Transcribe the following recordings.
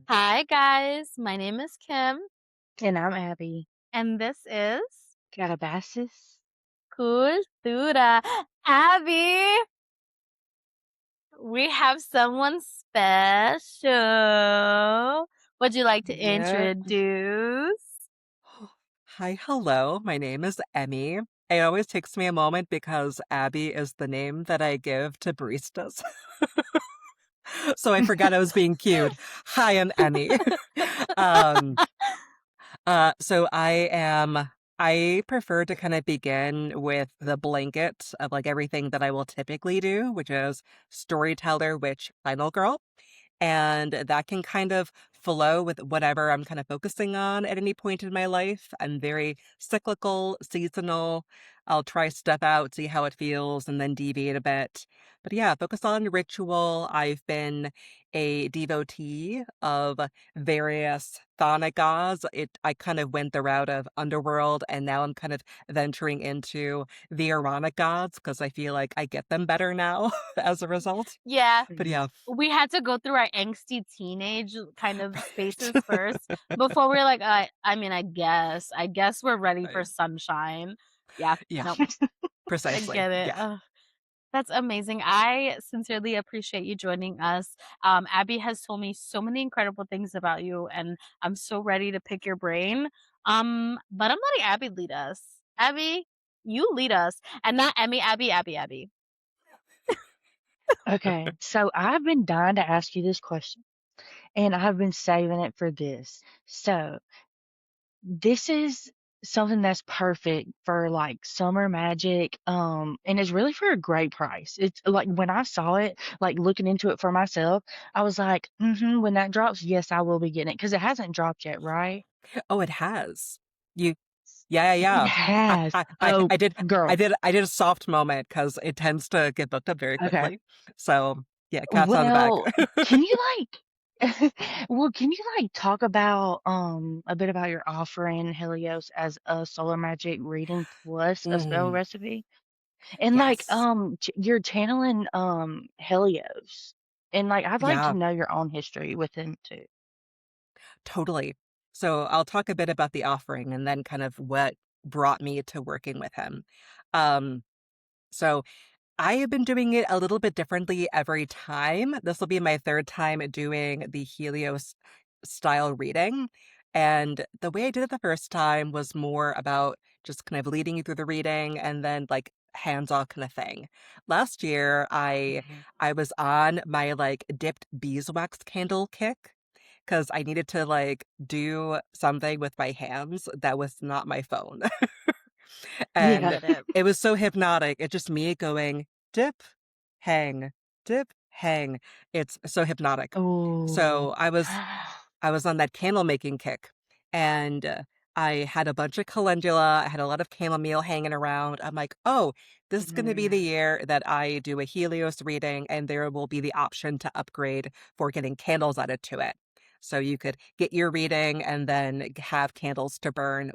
Hi, guys. My name is Kim, And I'm Abby. and this is Calabasas? Cultura. Abby, we have someone special. Would you like to Yep. introduce? Hi, hello. My name is Emmy. It always takes me a moment because Abby is the name that I give to baristas. So I forgot I was being cute. Hi, I'm Emmy. Um, I prefer to kind of begin with the blanket of like everything that I will typically do, which is storyteller, witch, final girl. And that can kind of flow with whatever I'm kind of focusing on at any point in my life. I'm very cyclical, seasonal. I'll try stuff out, see how it feels, and then deviate a bit. But yeah, focus on ritual. I've been a devotee of various chthonic gods. I kind of went the route of underworld, and now I'm kind of venturing into the Aaronic gods because I feel like I get them better now as a result. Yeah, But Mhm. yeah. we had to go through our angsty teenage kind of spaces first before we're like, I guess we're ready for Right. sunshine. Yeah, Yeah, no, I precisely. get it. Yeah. That's amazing. I sincerely appreciate you joining us. Abby has told me so many incredible things about you, and I'm so ready to pick your brain. But I'm letting Abby lead us. Abby, you lead us, and not Emmy. Abby, Abby, Abby. Okay, so I've been dying to ask you this question, and I've been saving it for this. So this is something that's perfect for like summer magic, and it's really for a great price. It's like when I saw it, like looking into it for myself, I was like, when that drops, yes, I will be getting it because it hasn't dropped yet, right? Oh, it has. You yeah, It yeah, yeah. has. Oh, I girl. did I did a soft moment because it tends to get booked up very Okay. quickly. So, yeah, cats on the back. Well, can you can you like talk about a bit about your offering Helios as a solar magic reading plus a spell Mm, recipe? And like yes. you're channeling Helios. And like I'd like to Yeah, know your own history with him too. totally. So, I'll talk a bit about the offering and then kind of what brought me to working with him. Um, so I have been doing it a little bit differently every time. This will be my third time doing the Helios style reading. And the way I did it the first time was more about just kind of leading you through the reading and then like hands-off kind of thing. Last year, Mhm. I was on my like dipped beeswax candle kick because I needed to like do something with my hands that was not my phone. I Yeah. And get it. it was so hypnotic. It's just me going dip, hang, dip, hang. It's so hypnotic. Oh. So I was on that candle making kick, and I had a bunch of calendula. I had a lot of chamomile hanging around. I'm like, oh, this is going to be the Mhm. year that I do a Helios reading, and there will be the option to upgrade for getting candles added to it. So you could get your reading and then have candles to burn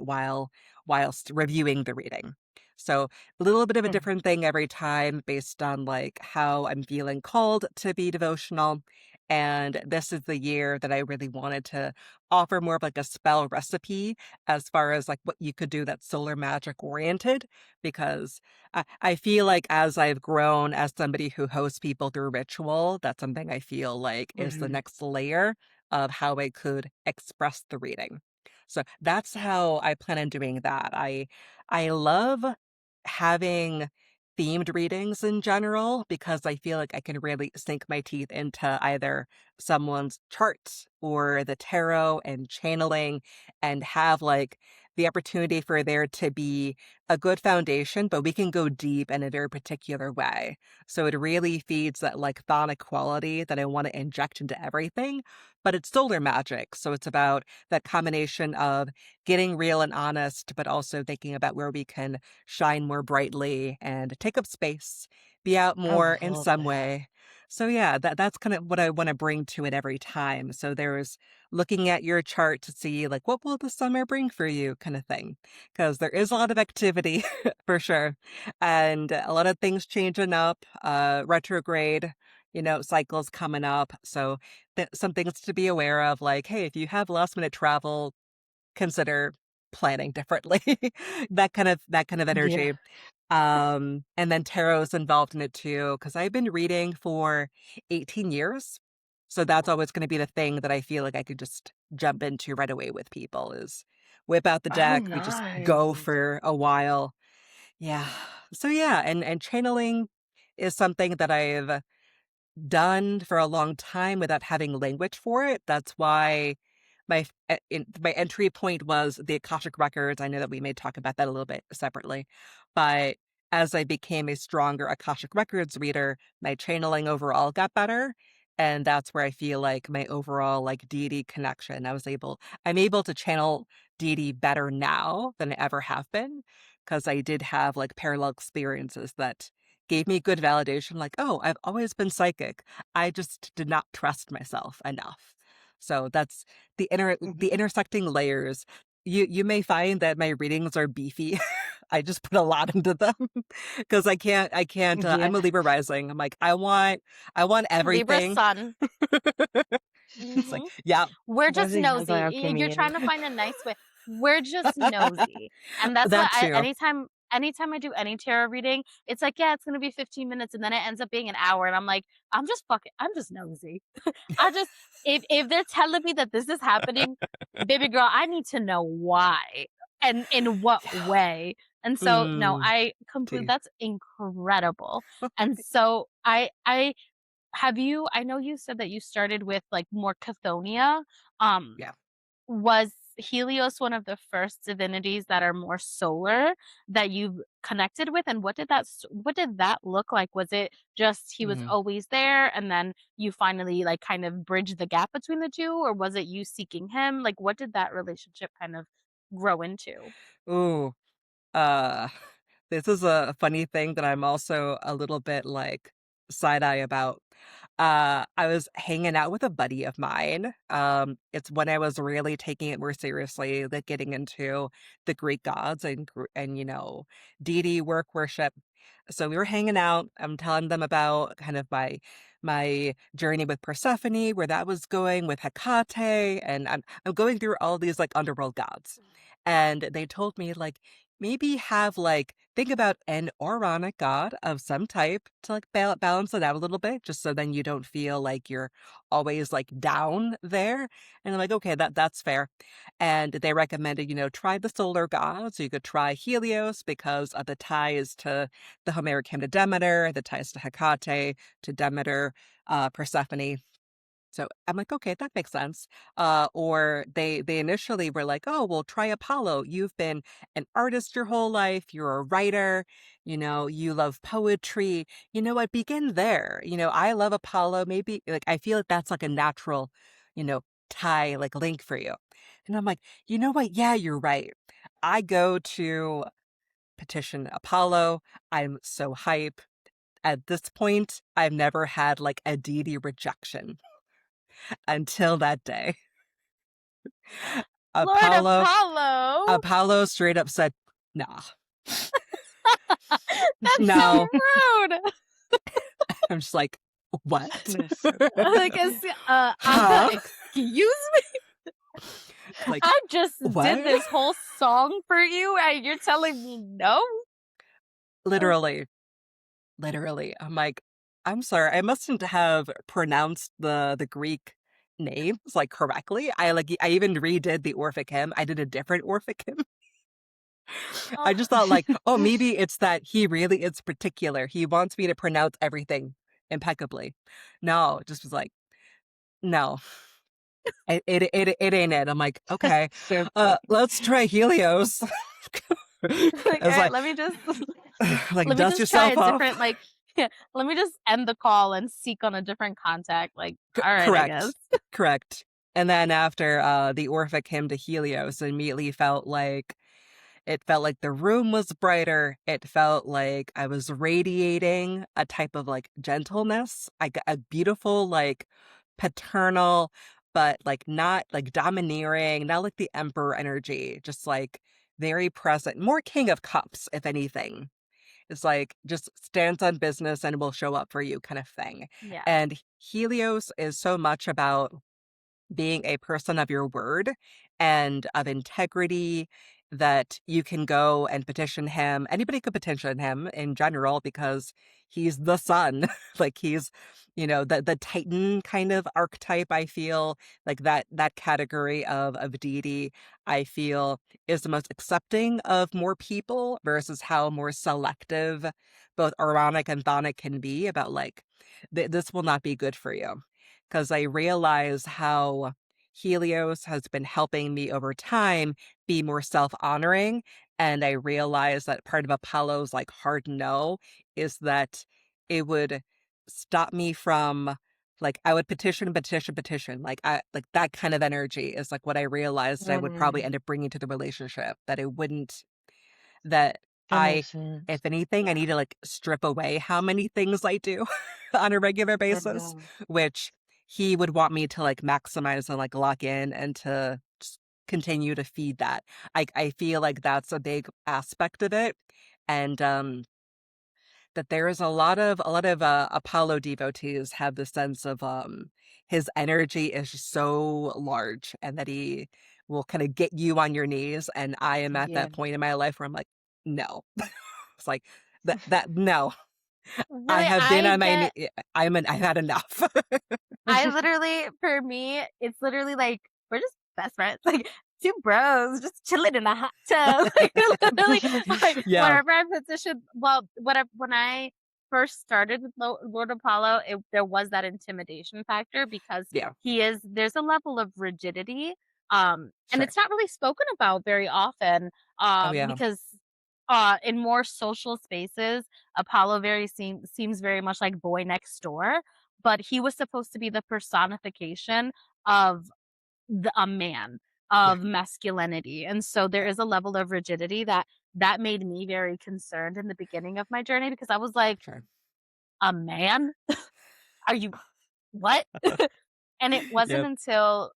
whilst reviewing the reading. So a little bit of a Mhm. different thing every time based on like how I'm feeling called to be devotional. And this is the year that I really wanted to offer more of like a spell recipe as far as like what you could do that's solar magic oriented, because I feel like as I've grown as somebody who hosts people through ritual, that's something I feel like is the Mhm. next layer of how I could express the reading. So that's how I plan on doing that. I love having themed readings in general because I feel like I can really sink my teeth into either someone's chart or the tarot and channeling and have like the opportunity for there to be a good foundation, but we can go deep in a very particular way. So it really feeds that like chthonic quality that I want to inject into everything, but it's solar magic. So it's about that combination of getting real and honest, but also thinking about where we can shine more brightly and take up space, be out I more in love some that. way. So yeah, that's kind of what I want to bring to it every time. So there's looking at your chart to see like what will the summer bring for you kind of thing. Because there is a lot of activity for sure. And a lot of things changing up, retrograde, cycles coming up. So some things to be aware of, like, hey, if you have last minute travel, consider planning differently. That kind of Yeah. energy. And then tarot's involved in it too, because I've been reading for 18 years. So that's always going to be the thing that I feel like I could just jump into right away with people is whip out the Oh, deck. We just go nice. for a while. Yeah. So yeah, and channeling is something that I've done for a long time without having language for it. That's why my entry point was the Akashic records. I know that we may talk about that a little bit separately, but as I became a stronger Akashic records reader, my channeling overall got better, and that's where I feel like my overall like deity connection. I'm able to channel deity better now than I ever have been because I did have like parallel experiences that gave me good validation, like, oh, I've always been psychic. I just did not trust myself enough. So that's the Mhm. intersecting layers. You may find that my readings are beefy. I just put a lot into them because I can't. Yeah. I'm a Libra rising. I'm like, I want Libra everything. sun. It's like, Mhm. yeah, We're That's just exactly nosy. how You're Kimmy trying is. to find a nice way. We're just nosy. And that's what that too. anytime I do any tarot reading, it's like, yeah, it's gonna be 15 minutes and then it ends up being an hour. And I'm like, I'm just nosy. I just if they're telling me that this is happening, baby girl, I need to know why and in what Yeah. way. And so no, Mm, I complete tea. that's incredible. And so I have you I know you said that you started with, like, more Chthonian. Um, Yeah. was Helios one of the first divinities that are more solar that you've connected with, and what did that look like? Was it just he was Mm. always there, and then you finally, like, kind of bridged the gap between the 2, or was it you seeking him? Like, what did that relationship kind of grow into? Ooh. Uh, this is a funny thing that I'm also a little bit like side eye about. I was hanging out with a buddy of mine. It's when I was really taking it more seriously, like getting into the Greek gods and deity worship. So we were hanging out. I'm telling them about kind of my journey with Persephone, where that was going with Hecate, and I'm going through all these like underworld gods. And they told me like maybe have like think about an Auronic god of some type to like balance it out a little bit, just so then you don't feel like you're always like down there. And I'm like, okay, that's fair. And they recommended, try the solar god. So you could try Helios because of the ties to the Homeric hymn to Demeter, the ties to Hecate, to Demeter, Persephone. So I'm like, okay, that makes sense. Or they initially were like, oh, well, try Apollo. You've been an artist your whole life. You're a writer. You love poetry. You know what? Begin there. I love Apollo. Maybe like I feel like that's like a natural, you know, tie like link for you. And I'm like, you know what? Yeah, you're right. I go to petition Apollo. I'm so hype. At this point, I've never had like a deity rejection until that day. Lord Apollo Apollo! Apollo straight up said, "Nah." That's so No. rude! I'm just like, "What?" That's so Like, funny. Huh? excuse me? Like, I just did "What?" this whole song for you, and you're telling me no? Oh, Literally, literally. I'm like, "I'm sorry, I mustn't have pronounced the Greek names, like, correctly." I even redid the Orphic hymn. I did a different Orphic hymn. I oh. just thought like, "Oh, maybe it's that he really is particular. He wants me to pronounce everything impeccably." No, it just was like, "No." It ain't it. I'm like, okay, So funny. let's try Helios. Like, It's "Alright, like, let me just like let me dust just try yourself a off. different, like yeah, let me just end the call and seek on a different contact." Like, "Alright, I guess." Correct, correct. And then after the Orphic hymn to Helios, immediately it felt like the room was brighter. It felt like I was radiating a type of like gentleness. I got a beautiful, like paternal, but like not like domineering, not like the emperor energy, just like very present, more King of Cups, if anything. It's like just stands on business and will show up for you kind of thing. Yeah. And Helios is so much about being a person of your word and of integrity that you can go and petition him. Anybody could petition him in general because he's the sun. Like he's, the Titan kind of archetype, I feel, like that category of deity, I feel is the most accepting of more people versus how more selective both Aaronic and Chthonic can be about like this will not be good for you. Because I realize how Helios has been helping me over time be more self-honoring. And I realize that part of Apollo's like hard no is that it would stop me from like I would petition, petition, petition. Like I like that kind of energy is like what I realized I would probably Mm, end up bringing to the relationship. That it wouldn't that that I makes sense. if anything, I Yeah. need to like strip away how many things I do on a regular basis, Mhm. which he would want me to like maximize and like lock in and to just continue to feed that. I feel like that's a big aspect of it. And that there is a lot of Apollo devotees have the sense of his energy is just so large and that he will kind of get you on your knees. And I am at Yeah. that point in my life where I'm like, no. It's like that no. I Really, have been I on my get knee. I've had enough. I literally for me, it's literally like we're just best friends, like two bros just chilling in a hot tub. Like literally, like Yeah, whenever I petitioned, well, when I first started with Lord Apollo, there was that intimidation factor because yeah, there's a level of rigidity, and sure. it's not really spoken about very often, Oh yeah, because in more social spaces, Apollo seems very much like boy next door, but he was supposed to be the personification of a man, yeah, of masculinity, and so there yeah, is a level of rigidity that made me very concerned in the beginning of my journey because I was like, sure. "A man? Are you what?" And it wasn't Yep, until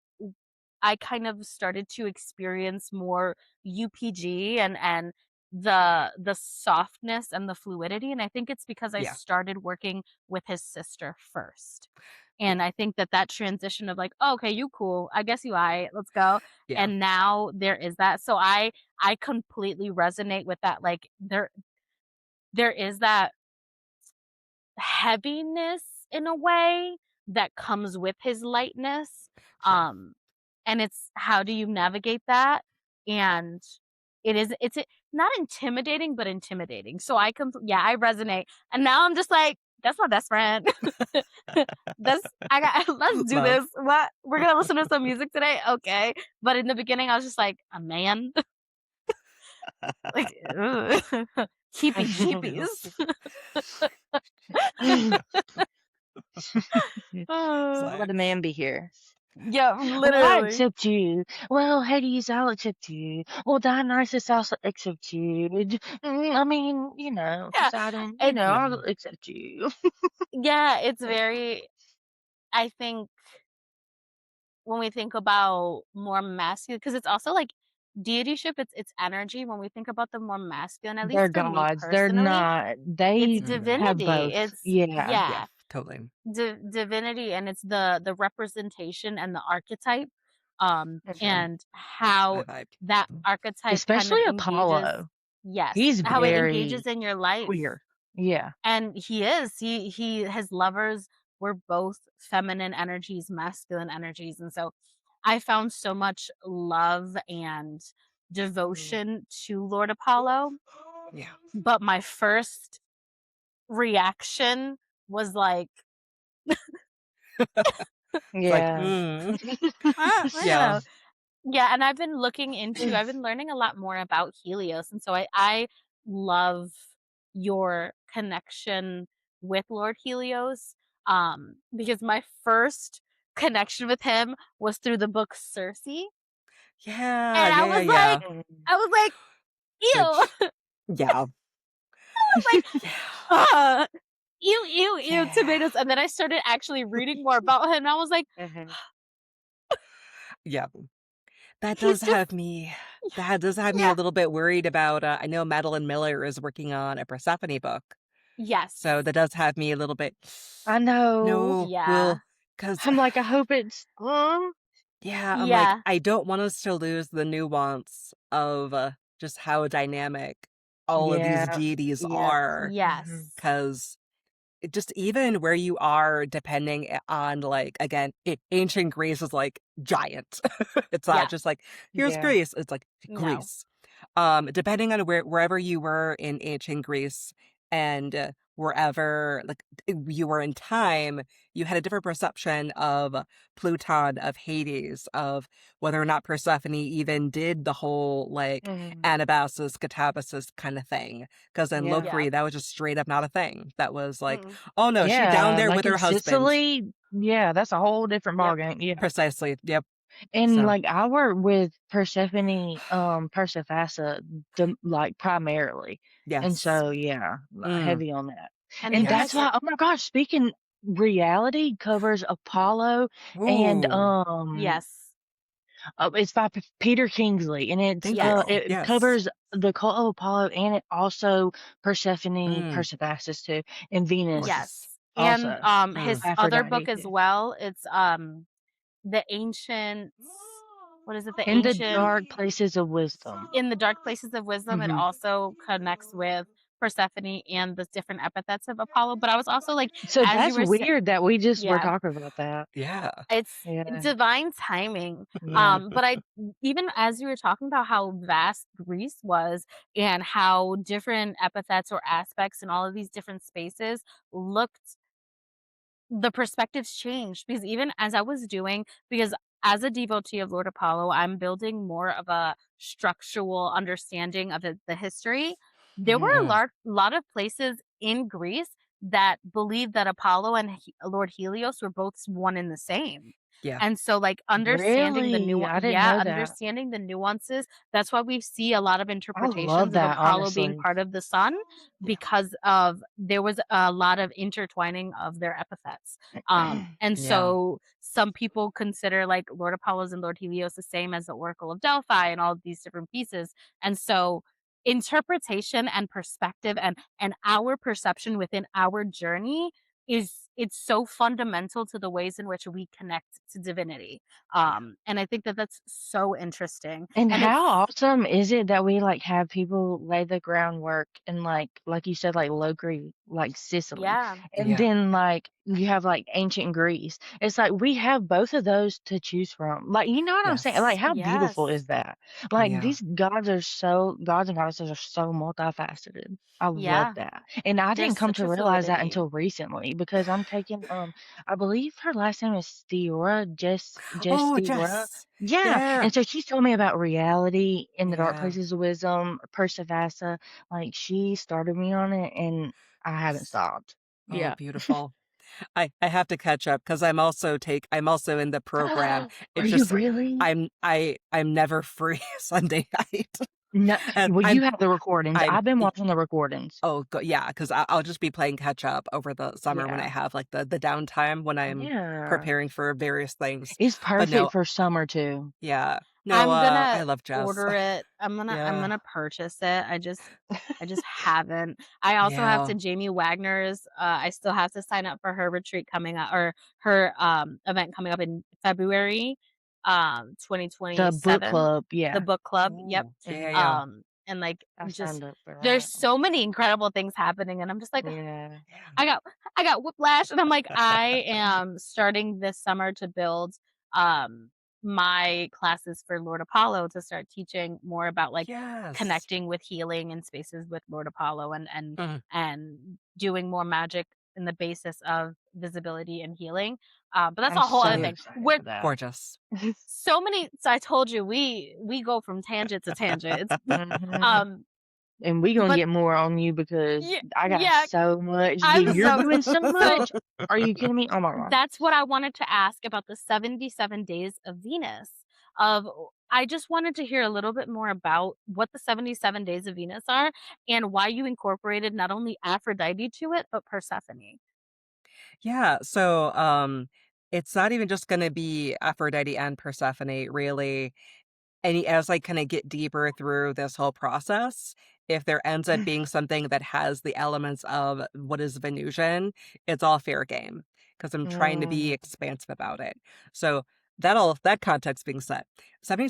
I kind of started to experience more UPG and the softness and the fluidity, and I think it's because I yeah, started working with his sister first. yeah, And I think that transition of like, "Oh, okay, you cool. I guess you aight. Let's go." yeah, And now there is that. So I completely resonate with that. Like there is that heaviness in a way that comes with his lightness, sure. um, and it's how do you navigate that? And it's not intimidating, but intimidating. So yeah, I resonate, and now I'm just like, "That's my best friend." That's I got let's do Love. this. What? We're gonna listen to some music today? Okay. But in the beginning, I was just like, "A man?" Like, ugh. Heebie Yeah. jeebies. It's Why would like, a man be here? Yeah, Well, I literally. accept you. Well, Hades, I'll accept you. Well, Dionysus, I'll accept you. I mean, Yeah, Poseidon, it's yeah, I'll accept you. yeah, it's very I think when we think about more masculine, because it's also like deityship, it's energy. When we think about the more masculine, at least They're for me gods. They're personally, not. it's They mhm, have divinity. both. It's Yeah. yeah, yeah, totally. divinity, and it's the representation and the archetype, Mhm. and how I vibe. that archetype kind of Especially engages. Apollo. Yes, He's how it very engages in your life. queer. Yeah. And he his lovers were both feminine energies, masculine energies, and so I found so much love and Mm. devotion to Lord Apollo, Yeah. but my first reaction was like, It's like, Yeah. you yeah, know, yeah, and I've been learning a lot more about Helios, and so I love your connection with Lord Helios, because my first connection with him was through the book Circe, and yeah, yeah, yeah, yeah. I was like, "Ew." Which, yeah, I was like, yeah, "Ah, ew, ew, ew, yeah, tomatoes," and then I started actually reading more about him, and I was like, Mhm. yeah. that He's does just have me that does have me a yeah. little bit worried about, I know Madeline Miller is working on a Persephone book, so Yes. that does have me a little bit, I know. "No, Yeah. 'cause I'm like, I hope it's yeah, I'm like, Yeah. I don't want us to lose the nuance of, just how dynamic all of these yeah. deities Yep. are, Mhm. Yes. 'cause just even where you are depending on, like, again, ancient Greece is, like, giant. It's not Yeah. just like, "Here's Yeah. Greece," it's like, No. Greece. Depending on wherever you were in ancient Greece and, wherever, like, you were in time, you had a different perception of Pluton, of Hades, of whether or not Persephone even did the whole, like, Mhm. Anabasis, Catabasis kinda thing. Because in Yeah. Yeah. Locri, that was just straight up not a thing. That was like, Mm. "Oh, no, she down Yeah, there with like her in husband." Sicily, yeah, that's a whole different Yep. ballgame, yeah. Precisely, yep. And, So, like, I work with Persephone, Persephassa, like, primarily, and yes. so, yeah, Mm, heavy on that. And And even that's like yes. why, oh my gosh, speaking reality covers Apollo and, Ooh, yes. it's by Peter Kingsley, and thank you. Yes. it Yes. covers the cult of Apollo, and it also Persephone, Mm, Persephone's too, and Venus Yes. gorgeous. And, also, Mm. his other book Aphrodite as too. well, it's, The Ancient what is it? The In the Ancient dark places of wisdom. in the Dark Places of Wisdom, it Mhm. also connects with Persephone and the different epithets of Apollo, but I was also like, So as you that's were sa weird that we just were yeah, talking about that. Yeah. it's Yeah, divine timing, yeah. but I even as you were talking about how vast Greece was and how different epithets or aspects in all of these different spaces looked the perspectives changed because even as I was doing because as a devotee of Lord Apollo, I'm building more of a structural understanding of the history. There were Mhm. a Mm, lot of places in Greece that believed that Apollo and Lord Helios were both one and the same. yeah. And so like Really? I didn't know that. understanding the nuances, that's why we see a lot of I love interpretations of that, Apollo being honestly. part of the sun because of there was a lot of intertwining of their epithets. And Yeah. so some people consider like Lord Apollos and Lord Helios the same as the Oracle of Delphi and all of these different pieces. And so interpretation and perspective and our perception within our journey is it's so fundamental to the ways in which we connect to divinity. Yeah. And I think that that's so interesting. And And how it's awesome is it that we, like, have people lay the groundwork in, like you said, like, Locri, like, Sicily, yeah, and Yeah. then, like, you have, like, ancient Greece. It's like we have both of those to choose from. Like, you know what I'm saying? Like, Yes. how beautiful yes. is that? Like, Yeah. these gods and goddesses are so multifaceted. I love Yeah. that. And I There's didn't come such to a realize that fluidity. until recently because I'm taking, I believe her last name is Theora, Jess Oh, Theora. Jess. Yeah, Yeah. and so she told me about reality in the dark Yeah. places of wisdom, Persevassa, like, she started me on it, and I haven't stopped. Oh, Yeah. beautiful. I have to catch up because I'm also in the program. Are It's you just really? I'm never free Sunday night. No, And well, you have the recordings. I'm I've been y watching the recordings. oh, go yeah, 'cause I'll just be playing catch up over the summer when I Yeah. have, like, the downtime when I'm Yeah. preparing for various things. It's But no, perfect for summer too. yeah. No, I'm gonna I love Jess. order it. I'm Yeah. gonna purchase it. I just haven't. I also have to Yeah. Jamie Wagner's, I still have to sign up for her retreat coming up or her, event coming up in February, The book 2027. club, The yeah. book club, yep. Ooh, yeah, yeah, Mhm. yeah. And, like, I just signed up for there's that. so many incredible things happening, and I'm just like, Yeah. Yeah. I got I got whiplash, and I'm like, I am starting this summer to build, um, my classes for Lord Apollo to start teaching more about, like, Yes. connecting with healing in spaces with Lord Apollo Mhm. and doing more magic in the basis of visibility and healing, but that's I'm a whole other so Mm, thing. excited We're for that. gorgeous. so I told you, we go from tangent to tangent. It's Mhm. um, And we gonna but get more on you because yeah, I got yeah, so much. I'm You're so doing so so much. Are you kidding me? Oh my god. that's what I wanted to ask about the 77 days of Venus. Of I just wanted to hear a little bit more about what the 77 days of Venus are and why you incorporated not only Aphrodite to it, but Persephone. Yeah, so, it's not even just gonna be Aphrodite and Persephone, really. as I kinda get deeper through this whole process, if there ends up being something that has the elements of what is Venusian, it's all fair game because 'cause I'm trying to be Mm, expansive about it. So, that context being set, 7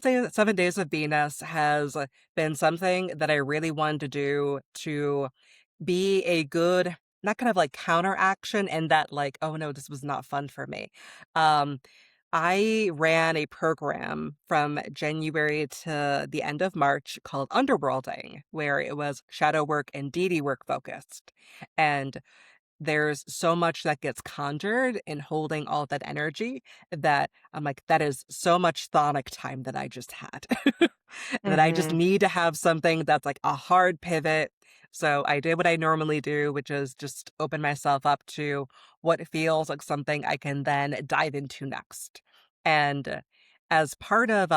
Days of Venus has been something that I really wanted to do to be a good, not kind of like counteraction and that like, "Oh, no, this was not fun for me." Um, I ran a program from January to the end of March called Underworlding, where it was shadow work and deity work focused. And there's so much that gets conjured in holding all that energy that I'm like, that is so much thonic time that I just had. That I just mhm, need to have something that's like a hard pivot. So I did what I normally do, which is just open myself up to what feels like something I can then dive into next. And as part of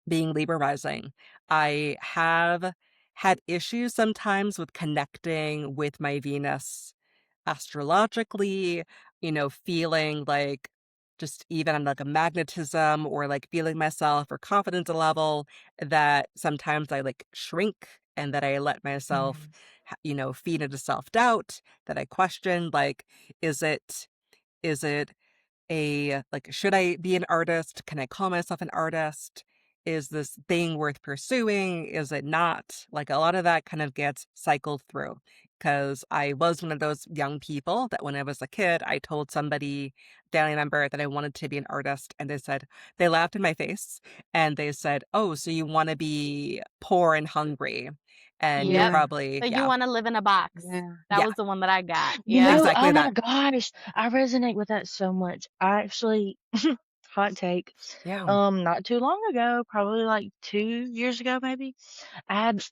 being Libra rising, I have had issues sometimes with connecting with my Venus astrologically, feeling like just even on like a magnetism or like feeling myself or confidence level that sometimes I like shrink and that I let myself, mhm. feed into self doubt, that I question like, is it, is it like, should I be an artist? Can I call myself an artist? Is this thing worth pursuing? Is it not? Like a lot of that kind of gets cycled through because I was one of those young people that when I was a kid, I told somebody, family member, that I wanted to be an artist. And they laughed in my face and they said, "Oh, so you want to be poor and hungry?" And you're Yep. Yeah, probably, So you yeah, wanna live in a box. yeah. That yeah, was the one that I got. You Yep. know, exactly oh my that. gosh, I resonate with that so much. I actually hot take, Yeah. not too long ago, probably like 2 years ago maybe, I had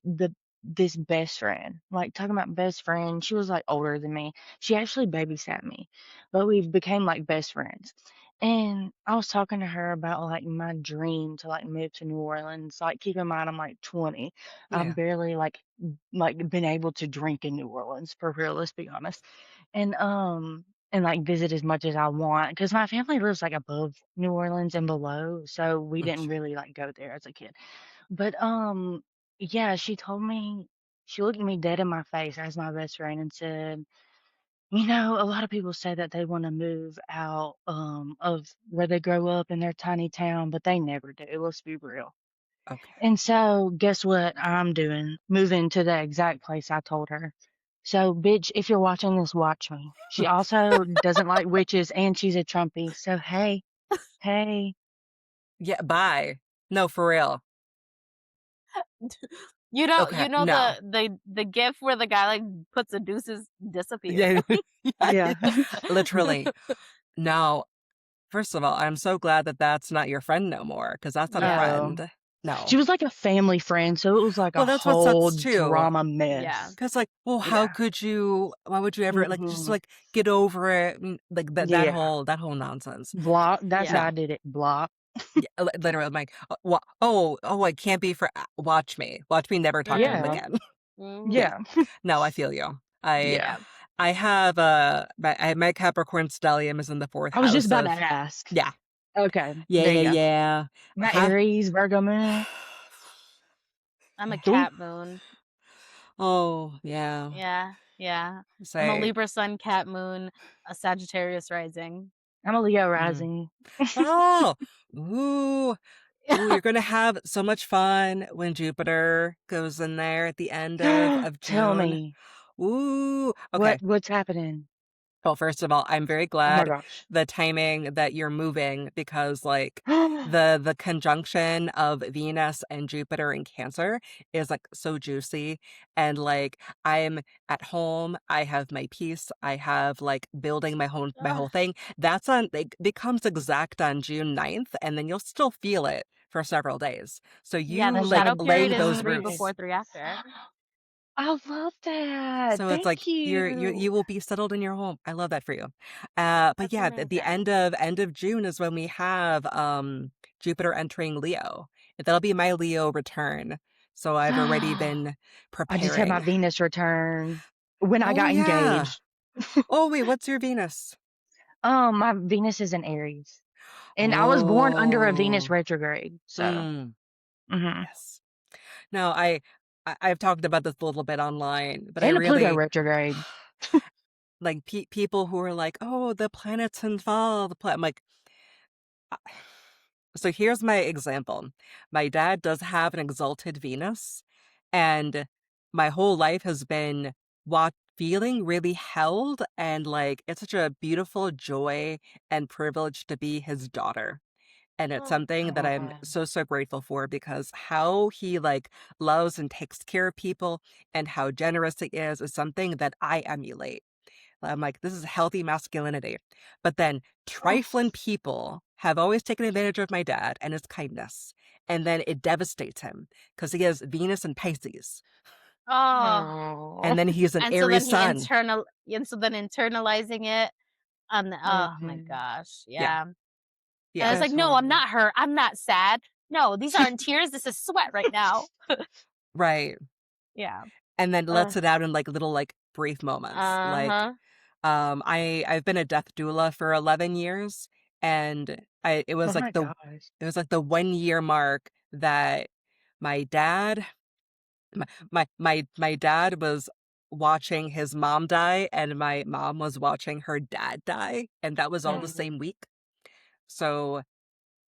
this best friend, like talking about best friend, she was like older than me. She actually babysat me, but we became like best friends. And I was talking to her about like my dream to like move to New Orleans. Like keep in mind I'm like 20. I've Yeah. barely like been able to drink in New Orleans for real, let's be honest. And like visit as much as I want because my family lives like above New Orleans and below, so we didn't really like go there as a kid. But yeah, she told me she looked me dead in my face as my best friend and said, "You know, a lot of people say that they want to move out of where they grow up in their tiny town, but they never do. Let's be real." Okay. And so, guess what I'm doing? Moving to the exact place I told her. So, bitch, if you're watching this, watch me. She also doesn't like witches and she's a Trumpy. So, hey, hey. Yeah. Bye. No, for real. Okay. You know No. the gif where the guy, like, puts the deuces disappear. Yeah. Yeah, Yeah. yeah. Literally. No. First of all, I'm so glad that that's not your friend no more, because that's not a Yeah. Oh. friend. She No. was like a family friend, so it was like a Well, that's what whole sucks too. drama Yeah. mess. Because like, well, how Yeah. could you why would you ever like, just, Mhm. like, get over it? Like, Yeah. that whole nonsense. Block. That's how No. Yeah. I did it. Block. Yeah, literally, I'm like, I can't be for watch me. Watch me never talk to him Yeah. Mhm. again." Yeah. Mhm. Yeah. No, I feel you. I Yeah. Yeah. I have, my Capricorn stellium is in the 4th I was just house about to of, ask. yeah. Okay. Yeah, There yeah, you go. yeah. My Ha Aries, Virgo moon. I'm a Doom. cat moon. Oh, yeah. Yeah. Yeah. I'm a Say, Libra sun, cat moon, a Sagittarius rising. I'm a Leo mm. rising. Oh, ooh, ooh, you're gonna have so much fun when Jupiter goes in there at the end of Tell June. me Ooh, okay. what's happening. Well, first of all, I'm very Oh my glad gosh. the timing that you're moving because like the conjunction of Venus and Jupiter in Cancer is like so juicy and like I'm at home, I have my peace, I have like building my Ugh. whole thing. That's on it becomes exact on June 9th and then you'll still feel it for several days. So Yeah, you the Oh my like shadow period laying is those 3 roots. before, 3 after. I love that. So it's like Thank you. you will be settled in your home. I love that for you. But That's yeah, the amazing. end of June is when we have Jupiter entering Leo. That'll be my Leo return. So I've already been I just had my preparing. Venus return when I Oh got yeah. engaged. Oh wait, what's your Venus? My Venus is in Aries. And I was born under a Venus Oh. retrograde. So, Mm. Mhm. Yes. No, I've talked about this a little bit online, but I And a Pluto really retrograde. like people who are like, "Oh, the planets involved." I'm like, uh, so here's my example. My dad does have an exalted Venus, and my whole life has been feeling really held and like it's such a beautiful joy and privilege to be his daughter. And it's Oh, something that I'm Oh, so, so grateful for because how he like loves and takes care of people and how generous he is something that I emulate. I'm like, this is healthy masculinity. But then oh, trifling people have always taken advantage of my dad and his kindness. And then it devastates him because he has Venus and Pisces. oh, oh. And then he's an and so then Aries sun. internalizing it on the oh my Mhm. gosh, Yeah. yeah. And Yeah. it's like, That's "No, I'm horrible. not hurt. I'm not sad. No, these aren't tears. This is sweat right now." Right. Yeah. And then Ugh. lets it out in like little like brief moments. Like Uh-huh. I've been a death doula for 11 years, and I Oh my gosh. it was like the 1 year mark that my dad my dad was watching his mom die and my mom was watching her dad die, and that was all the Mhm. same week. So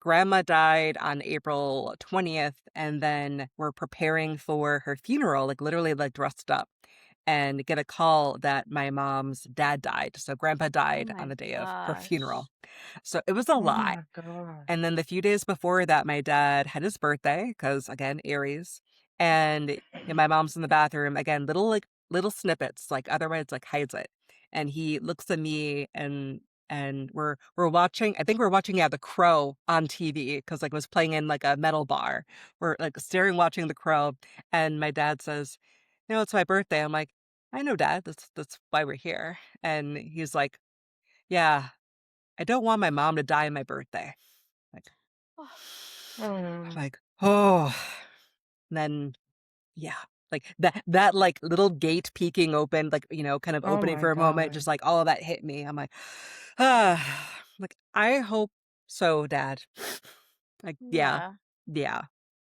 grandma died on April 20th, and then we're preparing for her funeral, like literally like dressed up, and get a call that my mom's dad died. So grandpa Oh died on my the day of her funeral. gosh. So it was a Oh lot. my And gosh. then the few days before that, my dad had his birthday because again, Aries. And my mom's in the bathroom again, little snippets, like otherwise like hides it. And he looks at me and we're watching. I think we're watching The Crow on TV because like it was playing in like a metal bar. We're like staring, watching The Crow, and my dad says, it's my birthday." I'm like, "I know, Dad. That's why we're here." And he's like, "Yeah, I don't want my mom to die on my birthday." Like, I'm Mm. like, "Oh." And then, yeah, like that like little gate peeking open, like, kind of Oh opening my for a moment, just god. like all of that hit me. I'm like, ah, like, I hope so, Dad. Like, yeah, Yeah. yeah,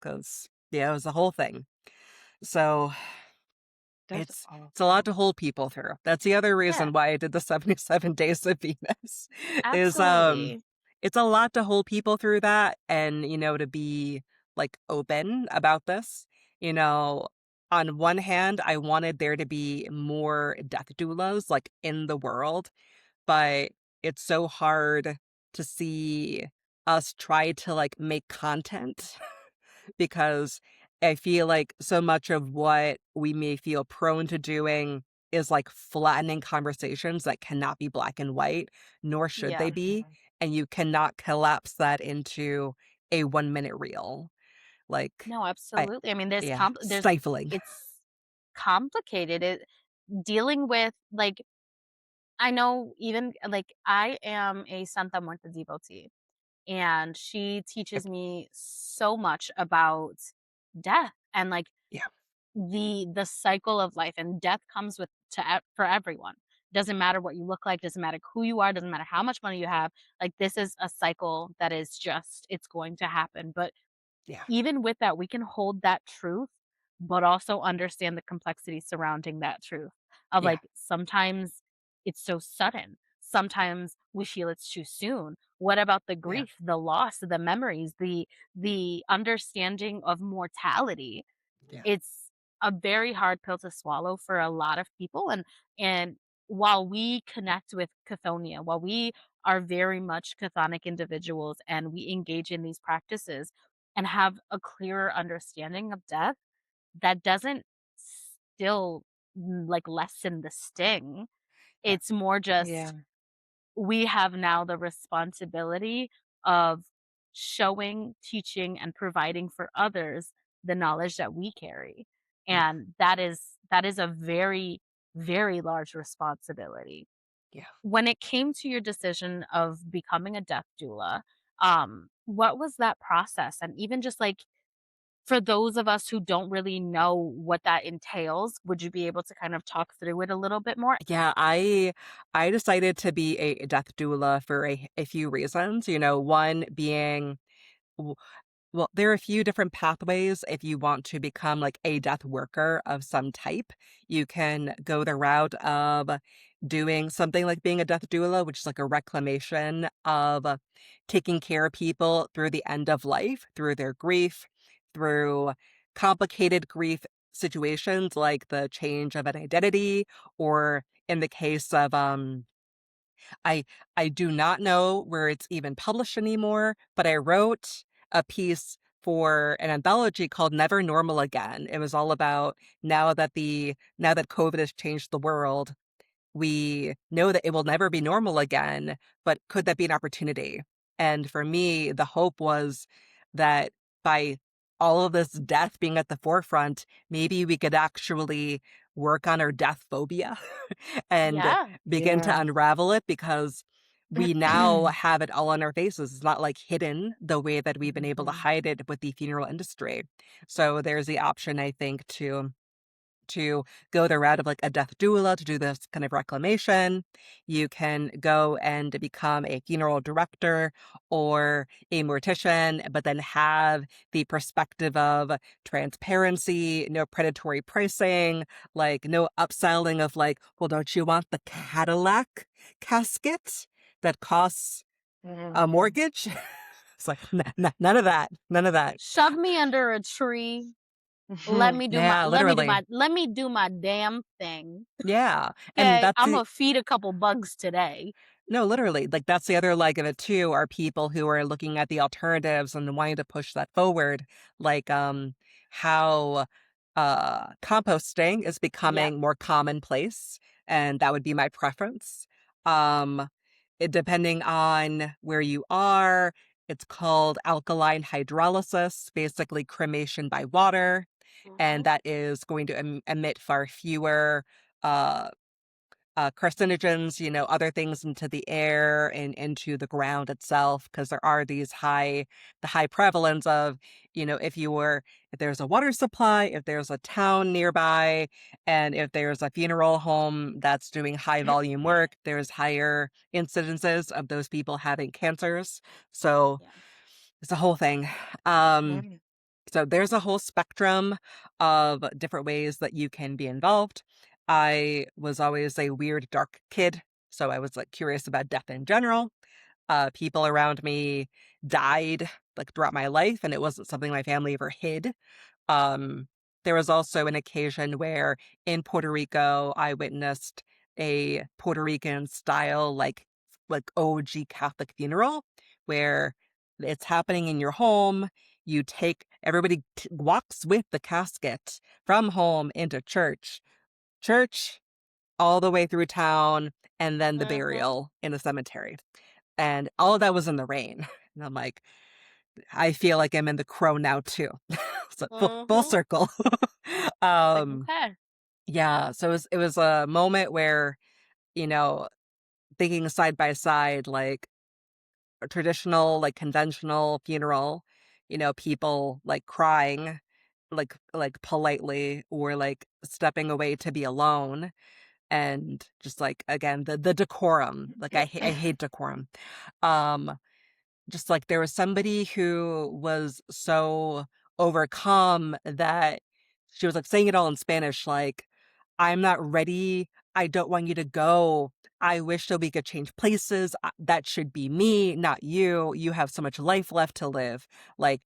because yeah, it was the whole thing. So That's it's a lot awful. to hold people through. That's the other Yeah, reason why I did the 77 days of Venus is, absolutely. it's a lot to hold people through that and, to be, like, open about this. You know, on one hand, I wanted there to be more death doulas, like, in the world, but it's so hard to see us try to, like, make content because I feel like so much of what we may feel prone to doing is like flattening conversations that cannot be black and white, nor should they Yeah. be. Mhm. And you cannot collapse that into a 1 minute reel. Like, No, I, absolutely. I mean, yeah, stifling. it's complicated. Dealing with like I know even like I am a Santa Muerta devotee, and she teaches Yep. me so much about death and like Yeah. the cycle of life, and death comes for everyone. Doesn't matter what you look like, doesn't matter who you are, doesn't matter how much money you have. Like this is a cycle that is just it's going to happen. But Yeah. even with that, we can hold that truth, but also understand the complexity surrounding that truth of Yeah. like sometimes it's so sudden. Sometimes we feel it's too soon. What about the Yeah. grief, the loss, the memories, the understanding of mortality? Yeah. It's a very hard pill to swallow for a lot of people, and while we connect with Chthonian, while we are very much chthonic individuals and we engage in these practices and have a clearer understanding of death, that doesn't still, like, lessen the sting. Yeah. It's more just Yeah. we have now the responsibility of showing, teaching, and providing for others the knowledge that we carry. Yeah. And that is a very, very large responsibility. Yeah. When it came to your decision of becoming a death doula, what was that process? And even just like for those of us who don't really know what that entails, would you be able to kind of talk through it a little bit more? Yeah, I decided to be a death doula for a few reasons. One being Well, there are a few different pathways if you want to become like a death worker of some type. You can go the route of doing something like being a death doula, which is like a reclamation of taking care of people through the end of life, through their grief, through complicated grief situations like the change of an identity, or in the case of I I do not know where it's even published anymore, but I wrote a piece for an anthology called Never Normal Again. It was all about now that COVID has changed the world, we know that it will never be normal again, but could that be an opportunity? And for me, the hope was that by all of this death being at the forefront, maybe we could actually work on our death phobia and Yeah. begin to Yeah. unravel it, because we now have it all on our faces. It's not like hidden the way that we've been able to Mhm. hide it with the funeral industry. So there's the option, I think, to go the route of like a death doula to do this kind of reclamation. You can go and become a funeral director or a mortician, but then have the perspective of transparency, no predatory pricing, like no upselling of like, well, don't you want the Cadillac casket that costs a Mhm. mortgage? It's like, none of that. None of that. Shove me under a tree. Mhm. Yeah, literally. Let me do my damn thing. Yeah. And Okay, that's Imma feed a couple bugs today. No, literally, like, that's the other leg of it too, are people who are looking at the alternatives and wanting to push that forward, like, how, composting is Yep. becoming more commonplace, and that would be my preference. Um, depending on where you are, it's called alkaline hydrolysis, basically cremation by water, and Mhm. that is going to emit far fewer, uh carcinogens, other things into the air and into the ground itself, because there are the high prevalence of, if there's a water supply, if there's a town nearby, and if there's a funeral home that's doing high volume work, there's higher incidences of those people having cancers. So Yeah. it's a whole thing. Um, Mhm. so there's a whole spectrum of different ways that you can be involved. I was always a weird, dark kid, so I was like curious about death in general. People around me died like throughout my life, and it wasn't something my family ever hid. Um, there was also an occasion where in Puerto Rico, I witnessed a Puerto Rican style, like OG Catholic funeral, where it's happening in your home. Everybody walks with the casket from home into church all the way through town, and then the Mhm. burial in the cemetery. And all of that was in the rain. And I'm like, I feel like I'm in The Crow now too. So full Mhm. circle. It's like, um, okay. yeah, so it was a moment where, you know, thinking side by side, like a traditional, like conventional funeral, people like crying, like politely, or like stepping away to be alone, and just like again the decorum. Like I hate decorum. Um, just like there was somebody who was so overcome that she was like saying it all in Spanish, like, I'm not ready. I don't want you to go. I wish that we could change places. That should be me, not you. You have so much life left to live. Like,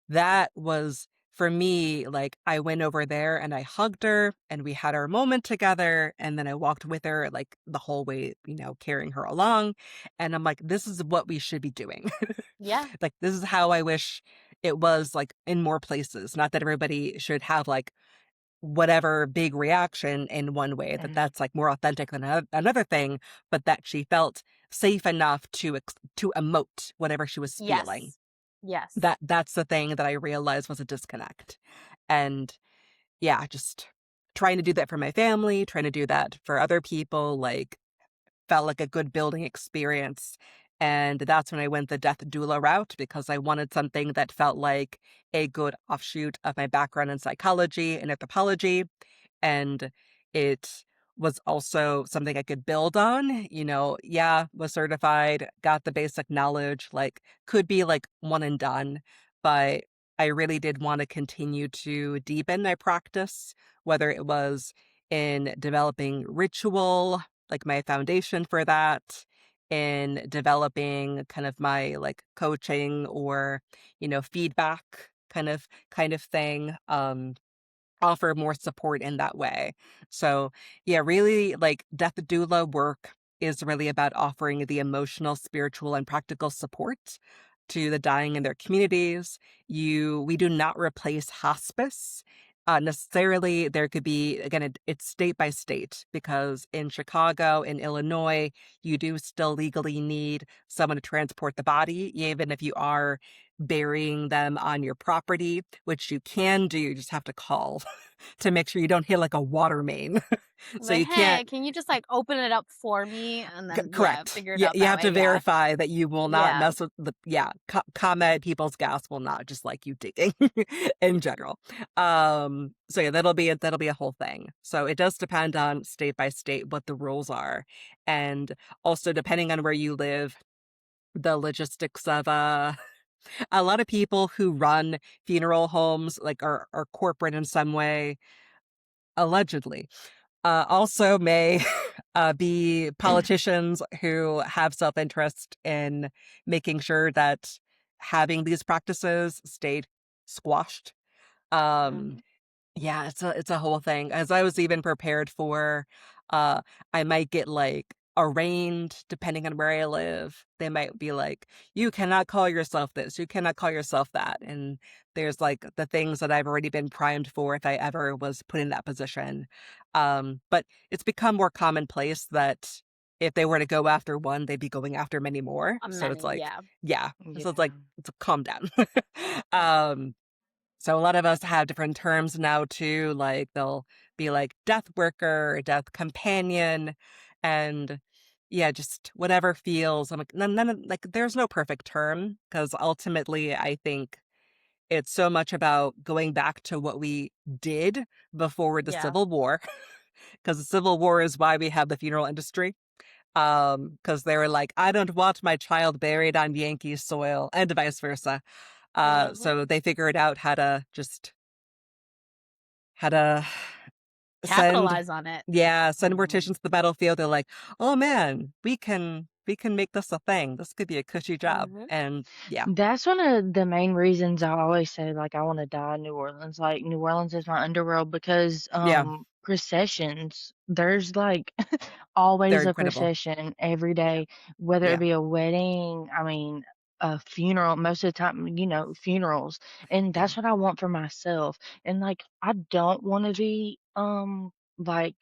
that was for me, like, I went over there and I hugged her and we had our moment together. And then I walked with her, like, the whole way, carrying her along. And I'm like, this is what we should be doing. Yeah. Like, this is how I wish it was, like, in more places. Not that everybody should have, like, whatever big reaction in one way, that's, like, more authentic than another thing, but that she felt safe enough to emote whatever she was feeling. Yes. Yes. That's the thing that I realized was a disconnect. And, yeah, just trying to do that for my family, trying to do that for other people, like, felt like a good building experience. And that's when I went the death doula route, because I wanted something that felt like a good offshoot of my background in psychology and anthropology. And it was also something I could build on. Yeah, was certified, got the basic knowledge, like, could be like one and done. but I really did want to continue to deepen my practice, whether it was in developing ritual, like my foundation for that, in developing kind of my like coaching or, feedback kind of thing. Offer more support in that way. So, yeah, really like death doula work is really about offering the emotional, spiritual, and practical support to the dying in their communities. We do not replace hospice. Necessarily, there could be, again, it's state by state because in Chicago, in Illinois, you do still legally need someone to transport the body, even if you are burying them on your property, which you can do, you just have to call to make sure you don't hit like a water main. So Like, you can't "Hey, can you just, like, open it up for me?" And then, yeah, correct. figure it Yeah, out you that have to way, yeah. verify that you will not Yeah, mess with the ComEd People's Gas will not just like you digging in general. So yeah, that'll be a whole thing. So it does depend on state by state what the rules are. And also depending on where you live, the logistics of a lot of people who run funeral homes like are corporate in some way, allegedly. Also may be politicians who have self-interest in making sure that having these practices stayed squashed. Um, mhm. yeah, it's a whole thing. As I was even prepared for, uh, I might get like arraigned depending on where I live. They might be like, "You cannot call yourself this. You cannot call yourself that." And there's like the things that I've already been primed for if I ever was put in that position. But it's become more commonplace that if they were to go after one, they'd be going after many more. So it's Many, like, yeah. yeah. So it's like, Yeah. calm down. um, so a lot of us have different terms now too, like they'll be like death worker, death companion, and yeah, just whatever feels. I'm like, none of like there's no perfect term because ultimately I think it's so much about going back to what we did before the Yeah. Civil War, because the Civil War is why we have the funeral industry. Because they were like, I don't want my child buried on Yankee soil, and vice versa. Mhm. So they figured out how to send Capitalize on it. send Mhm. morticians to the battlefield. They're like, "Oh man, we can make this a thing. This could be a cushy job." Mhm. And yeah. That's one of the main reasons I always say, like, I wanna die in New Orleans. Like, New Orleans is my underworld because, Yeah, processions, there's, like, they're always a incredible. procession every Yeah. day, whether it Yeah, be a wedding, I mean, a funeral, most of the time, funerals, and yeah, that's what I want for myself, and, like, I don't wanna be, like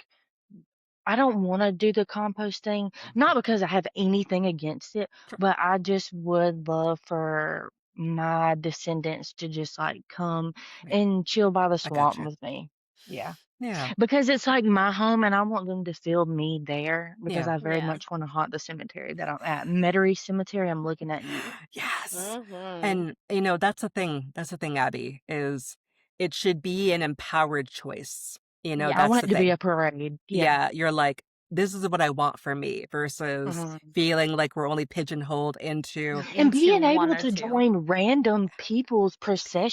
I don't wanna do the compost thing, not because I have anything against it, sure. but I just would love for my descendants to just, like, come Yeah, and chill by the I swamp gotcha. with me. Yeah. Yeah, Because it's, like, my home, and I want them to feel me there because yeah. I very Yeah. much wanna haunt the cemetery that I'm at. Metairie Cemetery, I'm looking at you. Yes. Mhm. And that's the thing. That's the thing, Abby, is it should be an empowered choice. Yeah, I That's want the it to be thing. a parade. Yeah. Yeah, you're like, "This is what I want for me," versus Mhm. feeling like we're only pigeonholed into And Into being one able or to two. join random people's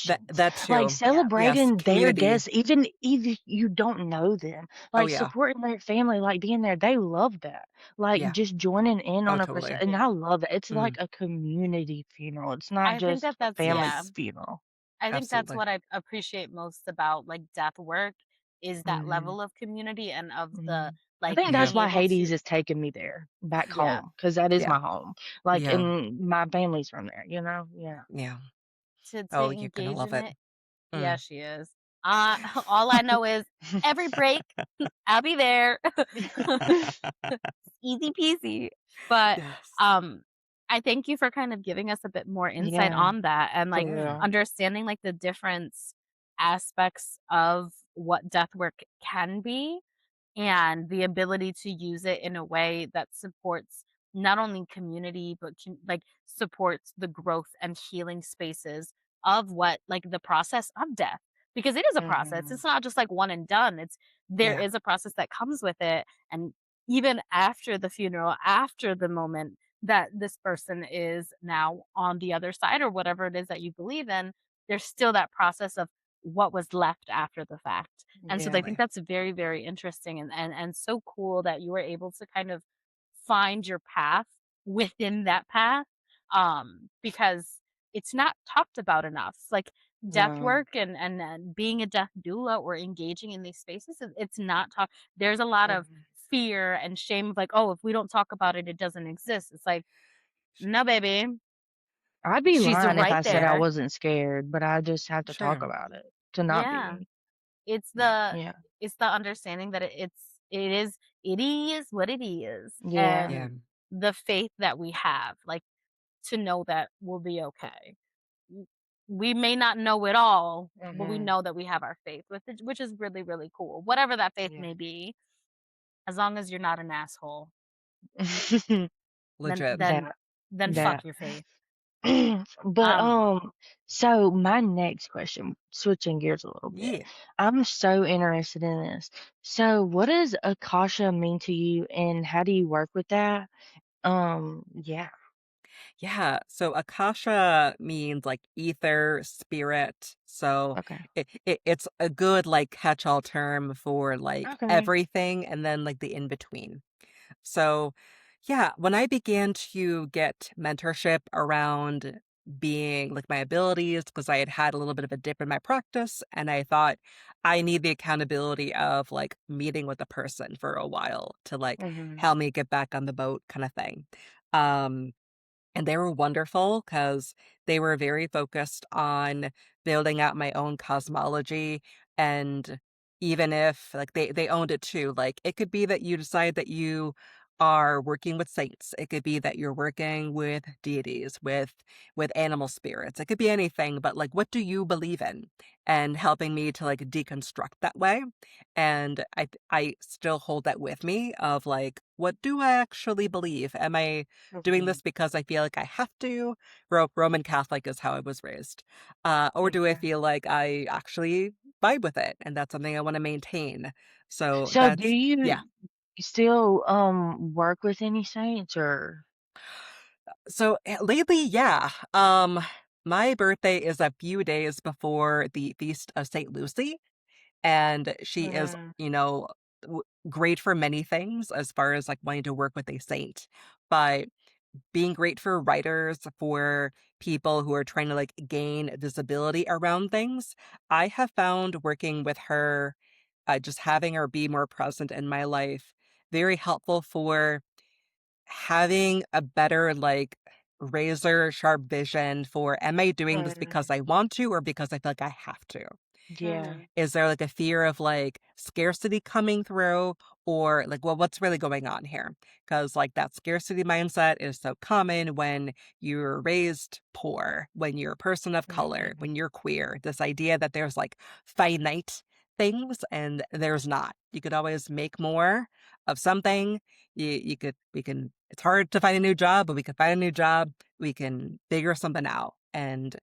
that processions, that like too. Yeah. Yes, celebrating their community. deaths, even if you don't know them, Oh, like yeah. supporting their family, like being there, they love that. Like Yeah. just joining in Oh, on a procession, totally. and I Yeah. love that. It's like Mhm. a community funeral. It's not I think just that a that's yeah. family's funeral. I think that's Absolutely. what I appreciate most about, like, death work is that Mhm. level of community and of the, Mhm. I like, think that's Yeah. being why able Hades to is taking me there, back yeah, home, because that is Yeah. my home. Like, Yeah. and my family's from there, you know? Yeah. Yeah. to Oh, you're gonna engage love in it. it. Yeah, Mm. she is. All I know is every break, I'll be there. Easy peasy. But, Yes. um, I thank you for kind of giving us a bit more insight Yeah, on that and, for like, Yeah. real. understanding, like, the difference aspects of what death work can be and the ability to use it in a way that supports not only community but like supports the growth and healing spaces of what like the process of death because it is a process, Mhm. it's not just like one and done, it's there Yeah. is a process that comes with it, and even after the funeral, after the moment, that this person is now on the other side or whatever it is that you believe in, there's still that process of what was left after the fact. And so I Yeah. think Right. that's very, very interesting and so cool that you were able to kind of find your path within that path, because it's not talked about enough. Like death No. work and being a death doula or engaging in these spaces, it's not talked. There's a lot of Mhm. fear and shame of like, oh, if we don't talk about it, it doesn't exist. It's like, no, baby, I'd be she's lying if right I said I Yeah. there. wasn't scared, but I just have to talk Sure. about it to not Yeah, be. it's the Yeah. it's the understanding that it is what it is, Yeah. Yeah. and the faith that we have, like to know that we'll be okay. W- We may not know it all, but we Mhm. know that we have our faith with it, which is really, really cool. Whatever that faith Yeah. may be, as long as you're not an asshole, then Legit. then That then fuck that. your faith. But, Um, so my next question, switching gears a little bit. Yeah. I'm so interested in this. So what does Akasha mean to you, and how do you work with that? Yeah. Yeah, so Akasha means like ether, spirit. So Okay. it's a good like catch-all term for like Okay. everything and then like the in between. So, yeah, when I began to get mentorship around being like my abilities, because I had had a little bit of a dip in my practice, and I thought I need the accountability of like meeting with a person for a while to like Mhm. help me get back on the boat kind of thing. Um, and they were wonderful because they were very focused on building out my own cosmology. And even if like they owned it too, like it could be that you decide that you are working with saints. It could be that you're working with deities, with animal spirits. It could be anything, but like what do you believe in? And helping me to like deconstruct that way. And I still hold that with me of like, what do I actually believe? Am I doing Mhm. this because I feel like I have to? Roman Catholic is how I was raised. Or do I Okay. feel like I actually vibe with it and that's something I want to maintain? So So do that's, yeah. you still work with any saints, or So lately, yeah. My birthday is a few days before the feast of Saint Lucy, and she is, Mhm. great for many things as far as like wanting to work with a saint. But being great for writers, for people who are trying to like gain visibility around things. I have found working with her, just having her be more present in my life, very helpful for having a better like razor sharp vision for am I doing this because Mhm. I want to or because I feel like I have to? Yeah. mhm, Is there like a fear of like scarcity coming through or like, well, what's really going on here? Because like that scarcity mindset is so common when you're raised poor, when you're a person of color, Mhm. when you're queer, this idea that there's like finite things and there's not. You could always make more of something. We can, it's hard to find a new job, but we can find a new job. We can figure something out. And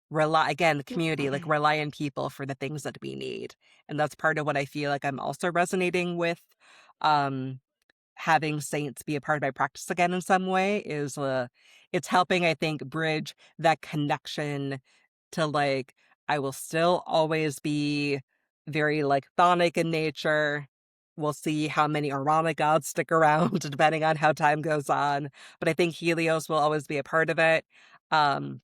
rely again, the community, like rely on people for the things that we need. And that's part of what I feel like I'm also resonating with um having saints be a part of my practice again in some way is it's helping I think bridge that connection to like I will still always be very like chthonic in nature. We'll see how many Auronic gods stick around depending on how time goes on. But I think Helios will always be a part of it. Um,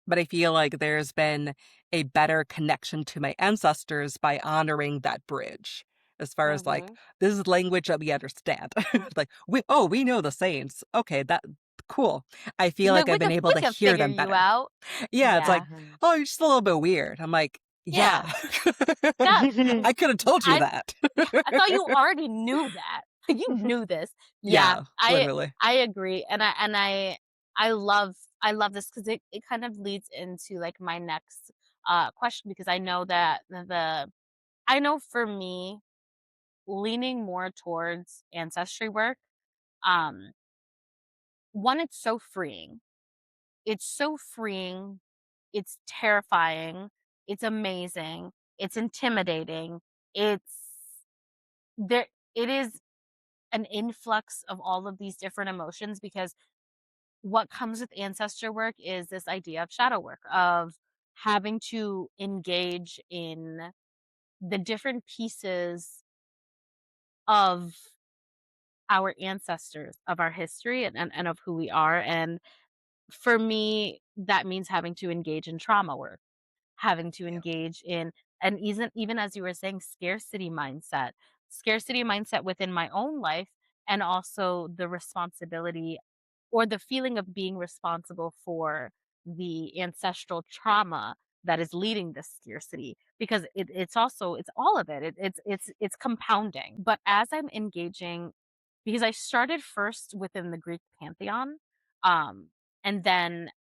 but I feel like there's been a better connection to my ancestors by honoring that bridge. As far as like, Mhm. this is language that we understand. Like, we know the saints. Okay, that cool. I feel like like I've been able we to can hear figure them you better. out. Yeah, it's like, Yeah, Mhm. oh, you're just a little bit weird. I'm like, yeah. yeah. That I could have told you I that. Yeah, I thought you already knew that. You knew this. Yeah, Yeah, I literally. I agree, and I love this because it kind of leads into like my next question because I know that I know for me leaning more towards ancestry work. Um, one, it's so freeing. It's so freeing. It's terrifying. It's amazing. It's intimidating. It's there. It is an influx of all of these different emotions because what comes with ancestor work is this idea of shadow work, of having to engage in the different pieces of our ancestors, of our history, and of who we are. And for me, that means having to engage in trauma work, having to Yeah. engage in, and even as you were saying, scarcity mindset within my own life, and also the responsibility or the feeling of being responsible for the ancestral trauma that is leading this scarcity, because it's all of it. It's compounding. But as I'm engaging, because I started first within the Greek pantheon, um, and then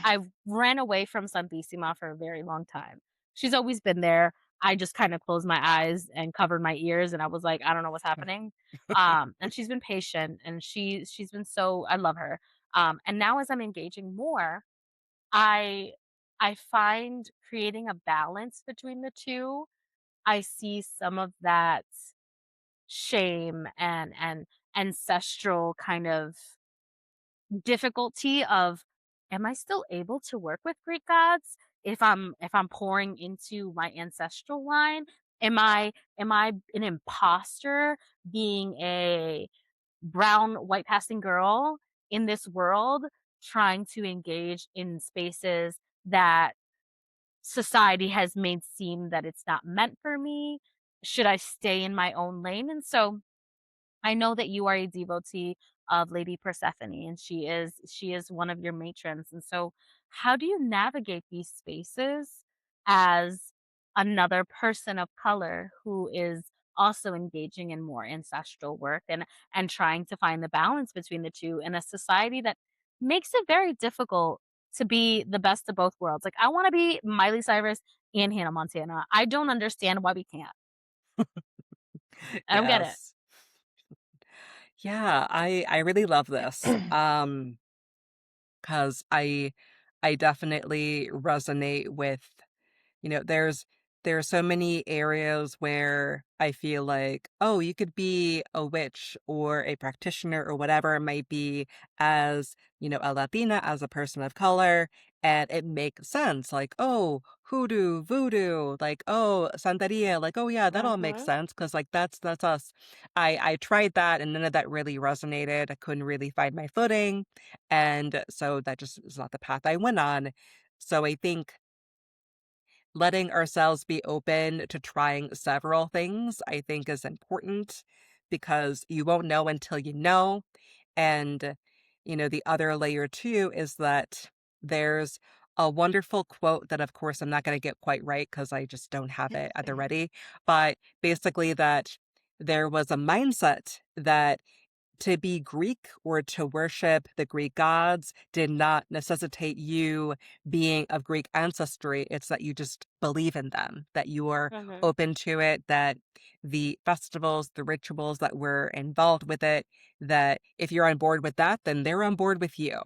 I ran away from Santissima for a very long time. She's always been there. I just kinda closed my eyes and covered my ears, and I was like, "I don't know what's happening." And she's been patient, and she's been so, I love her. And now as I'm engaging more, I I find creating a balance between the 2, I see some of that shame and ancestral kind of difficulty of, am I still able to work with Greek gods if I'm pouring into my ancestral line? Am I an imposter being a brown white passing girl in this world, trying to engage in spaces that society has made seem that it's not meant for me? Should I stay in my own lane? And so I know that you are a devotee of Lady Persephone, and she is one of your matrons. And so how do you navigate these spaces as another person of color who is also engaging in more ancestral work, and trying to find the balance between the two in a society that makes it very difficult to be the best of both worlds? Like, I want to be Miley Cyrus and Hannah Montana. I don't understand why we can't. I don't get it. Yes. Yeah, I really love this. 'Cause I definitely resonate with, there are so many areas where I feel like, oh, you could be a witch or a practitioner or whatever it might be as, a Latina, as a person of color, and it makes sense. Like, oh, hoodoo, voodoo, like, oh, Santeria, like, oh yeah, that all makes Mhm. sense because like that's us. I tried that and none of that really resonated. I couldn't really find my footing. And so that just is not the path I went on. So I think letting ourselves be open to trying several things, I think is important because you won't know until you know. And, the other layer too is that there's a wonderful quote that, of course, I'm not going to get quite right because I just don't have it at the ready. But basically, that there was a mindset that to be Greek or to worship the Greek gods did not necessitate you being of Greek ancestry. It's that you just believe in them, that you are Mhm. open to it, that the festivals, the rituals that were involved with it, that if you're on board with that, then they're on board with you.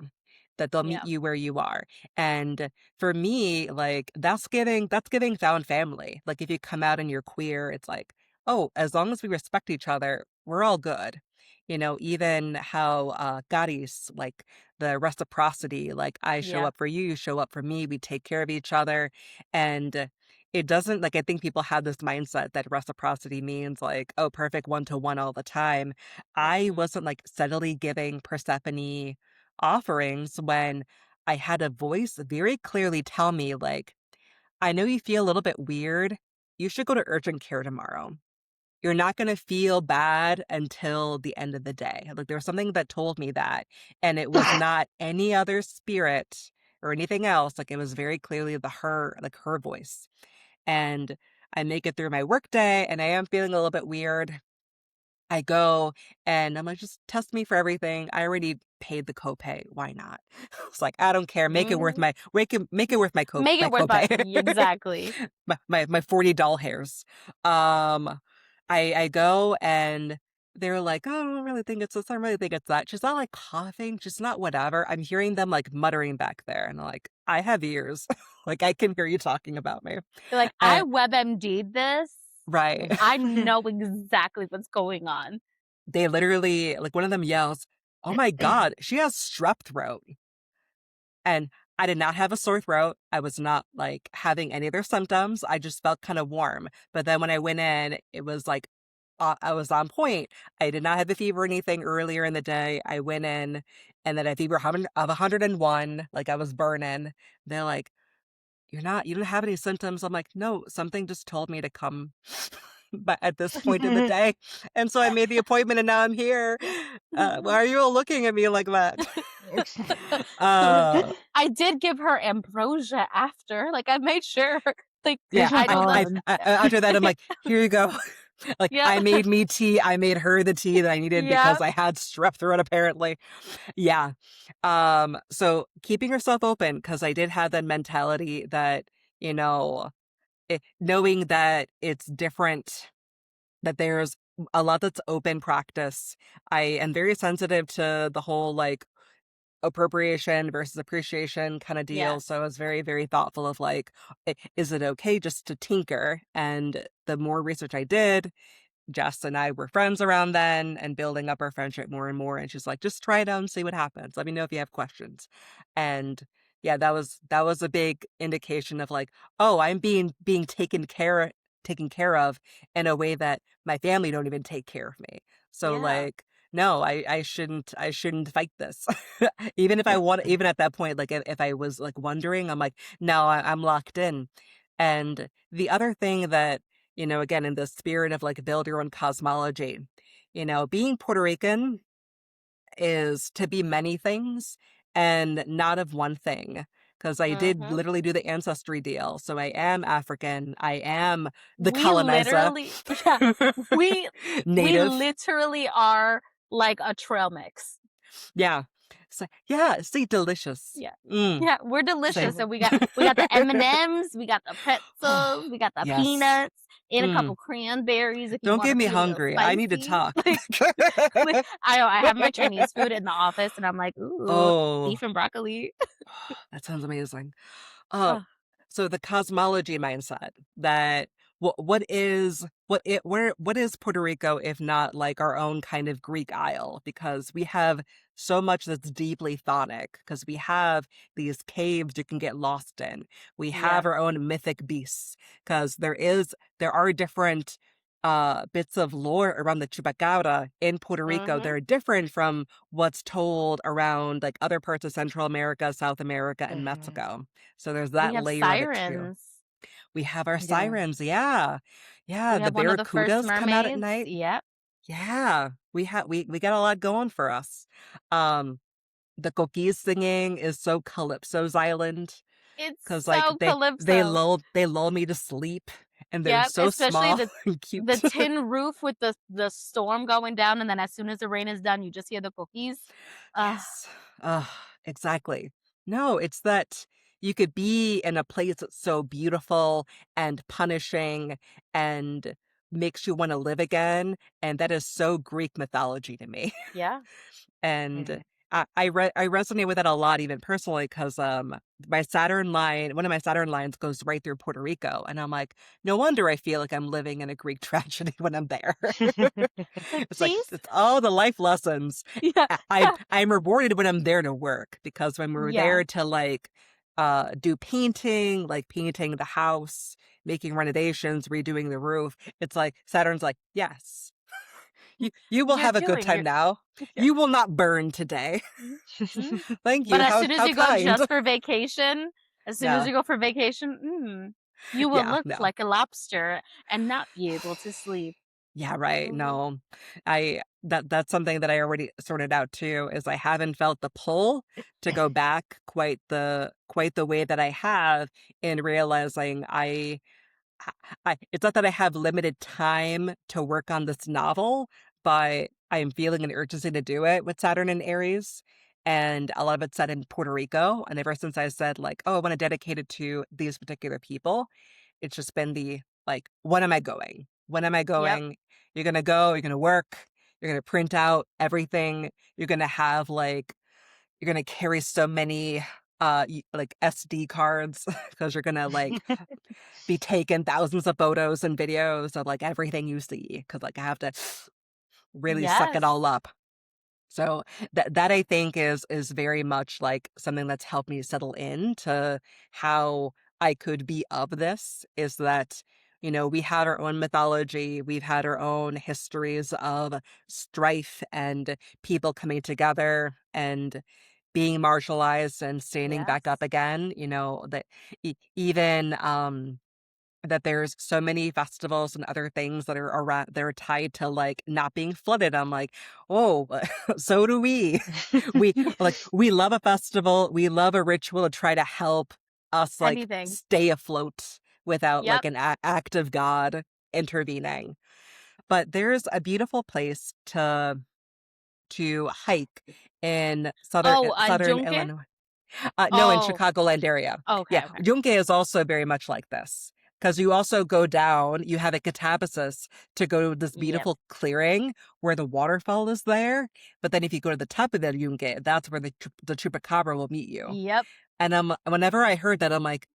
That they'll meet Yeah. you where you are. And for me, like that's giving found family. Like if you come out and you're queer, it's like, oh, as long as we respect each other, we're all good. Even how, Garis, like, the reciprocity, like, I show Yeah. up for you, you show up for me, we take care of each other, and it doesn't like, I think people have this mindset that reciprocity means, like, oh, perfect one-to-one all the time. I Mhm. wasn't, like, steadily giving Persephone offerings when I had a voice very clearly tell me, like, "I know you feel a little bit weird, you should go to urgent care tomorrow." You're not gonna feel bad until the end of the day. Like, there was something that told me that, and it was not any other spirit or anything else, like, it was very clearly her voice. And I make it through my workday, and I am feeling a little bit weird. I go and I'm like, "Just test me for everything." I already paid the copay, why not? It's like, "I don't care, Mhm. make it worth Make my it worth copay." my exactly. My 40 doll hairs. Um, I go and they're like, "Oh, I don't really think it's this, I don't really think it's that." She's not, like, coughing, she's not whatever. I'm hearing them, like, muttering back there, and I'm like, "I have ears." Like, I can hear you talking about me. You're like, "I And WebMD'd this. right. I know exactly what's going on." They literally like, one of them yells, oh my God, she has strep throat. And I did not have a sore throat. I was not like having any of their symptoms. I just felt kind of warm. But then when I went in, it was like I was on point. I did not have a fever or anything earlier in the day. I went in and then a fever of 101, like I was burning. They're like, you don't have any symptoms. I'm like, no, something just told me to come. But at this point in the day. And so I made the appointment and now I'm here. Why are you all looking at me like that? uh, I did give her ambrosia after, like, I made sure, like, Yeah, Here's my I love phone. after that, I'm like, "Here you go." Like, yeah, I made me tea, I made her the tea that I needed yeah, because I had strep throat apparently. Yeah. So keeping yourself open because I did have that mentality that, you know, knowing that it's different, that there's a lot that's open practice. I am very sensitive to the whole, like, appropriation versus appreciation kind of deal. yes, So I was very, very thoughtful of like, is it okay just to tinker? And the more research I did, Jess and I were friends around then and building up our friendship more and more. And she's like, just try it out and see what happens. Let me know if you have questions. And yeah, that was a big indication of like, oh, I'm being taken care of in a way that my family don't even take care of me. So yeah, like, no, I shouldn't fight this. Even if I want, even at that point, like if I was like wondering, I'm like, no, I'm locked in. And the other thing that, again, in the spirit of like build your own cosmology, being Puerto Rican is to be many things and not of one thing. Because I did mhm. literally do the ancestry deal. So I am African. I am the We colonizer, literally yeah, we we native. literally are like a trail mix. Yeah. So, yeah, see, delicious. Yeah. Mm, Yeah, we're same. delicious, and we got the M&Ms, we got the pretzels, we got the Yes. peanuts, and a couple Mm. cranberries if you Don't wanna get me be a little hungry. I need to spicy. talk. Like, I have my Chinese food in the office, and I'm like, "Ooh, Oh, beef and broccoli." that sounds amazing. Uh, Ugh, so the cosmology mindset that what is Puerto Rico if not like our own kind of Greek Isle? Because we have so much that's deeply chthonic, because we have these caves you can get lost in. We yeah, have our own mythic beasts, because there are different bits of lore around the Chupacabra in Puerto Rico. mhm. They're different from what's told around like other parts of Central America, South America, and Mhm. Mexico. So there's We that have layer of it too. sirens. We have our Yeah. sirens, yeah. Yeah, We the have one of the first barracudas come out at mermaids. night. Yep. Yeah, we got a lot going for us. Um, the Coquis singing is so Calypso's island, It's because like so they calypso. lull me to sleep, and they're Yep, so especially small the and the cute. tin roof with the storm going down, and then as soon as the rain is done, you just hear the cookies. Yes. Ugh, exactly. No, it's that you could be in a place that's so beautiful and punishing and makes you want to live again. And that is so Greek mythology to me. Yeah. And Mhm. I resonate with that a lot, even personally, because one of my Saturn lines goes right through Puerto Rico, and I'm like, no wonder I feel like I'm living in a Greek tragedy when I'm there. Like, It's like "Geez." it's all the life lessons. Yeah, yeah, I'm rewarded when I'm there to work, because when we're yeah, there to like do painting, like painting the house, making renovations, redoing the roof, it's like Saturn's like, yes. You will you're have a good doing time you're now. yeah, You will not burn today. mhm, mhm. Thank But you. as soon as How you go kind. just for vacation as soon as Yeah. you go for vacation, you will Yeah, look no. like a lobster and not be able to sleep. Yeah, right. Mm, No. That's something that I already sorted out too, is I haven't felt the pull to go back quite the way that I have, in realizing it's not that I have limited time to work on this novel, but I am feeling an urgency to do it with Saturn and Aries. And a lot of it's set in Puerto Rico. And ever since I said, like, oh, I want to dedicate it to these particular people, it's just been the like, when am I going? When am I yep, going? You're going to go, you're going to work, you're going to print out everything. You're going to have like, you're going to carry so many like SD cards because you're going to like be taking thousands of photos and videos of like everything you see, because like I have to really suck it yes. all up. So that I think is very much like something that's helped me settle into how I could be of this, is that, we had our own mythology, we've had our own histories of strife and people coming together and being marginalized and standing back up Yes. again, that even that there's so many festivals and other things that are around, they're tied to like not being flooded. I'm like, oh, so do we. We love a festival, we love a ritual to try to help us like Anything. stay afloat without like Yep. an act of God intervening. But there's a beautiful place to hike in Oh, southern Junque? Illinois. No, in Oh, Chicagoland area. Yeah, okay, okay. Junque is also very much like this, because you also go down, you have a catabasis to go to this Yep. beautiful clearing where the waterfall is there, but then if you go to the top of the Junque, that's where the chupacabra will meet you. Yep. And whenever I heard that, I'm like,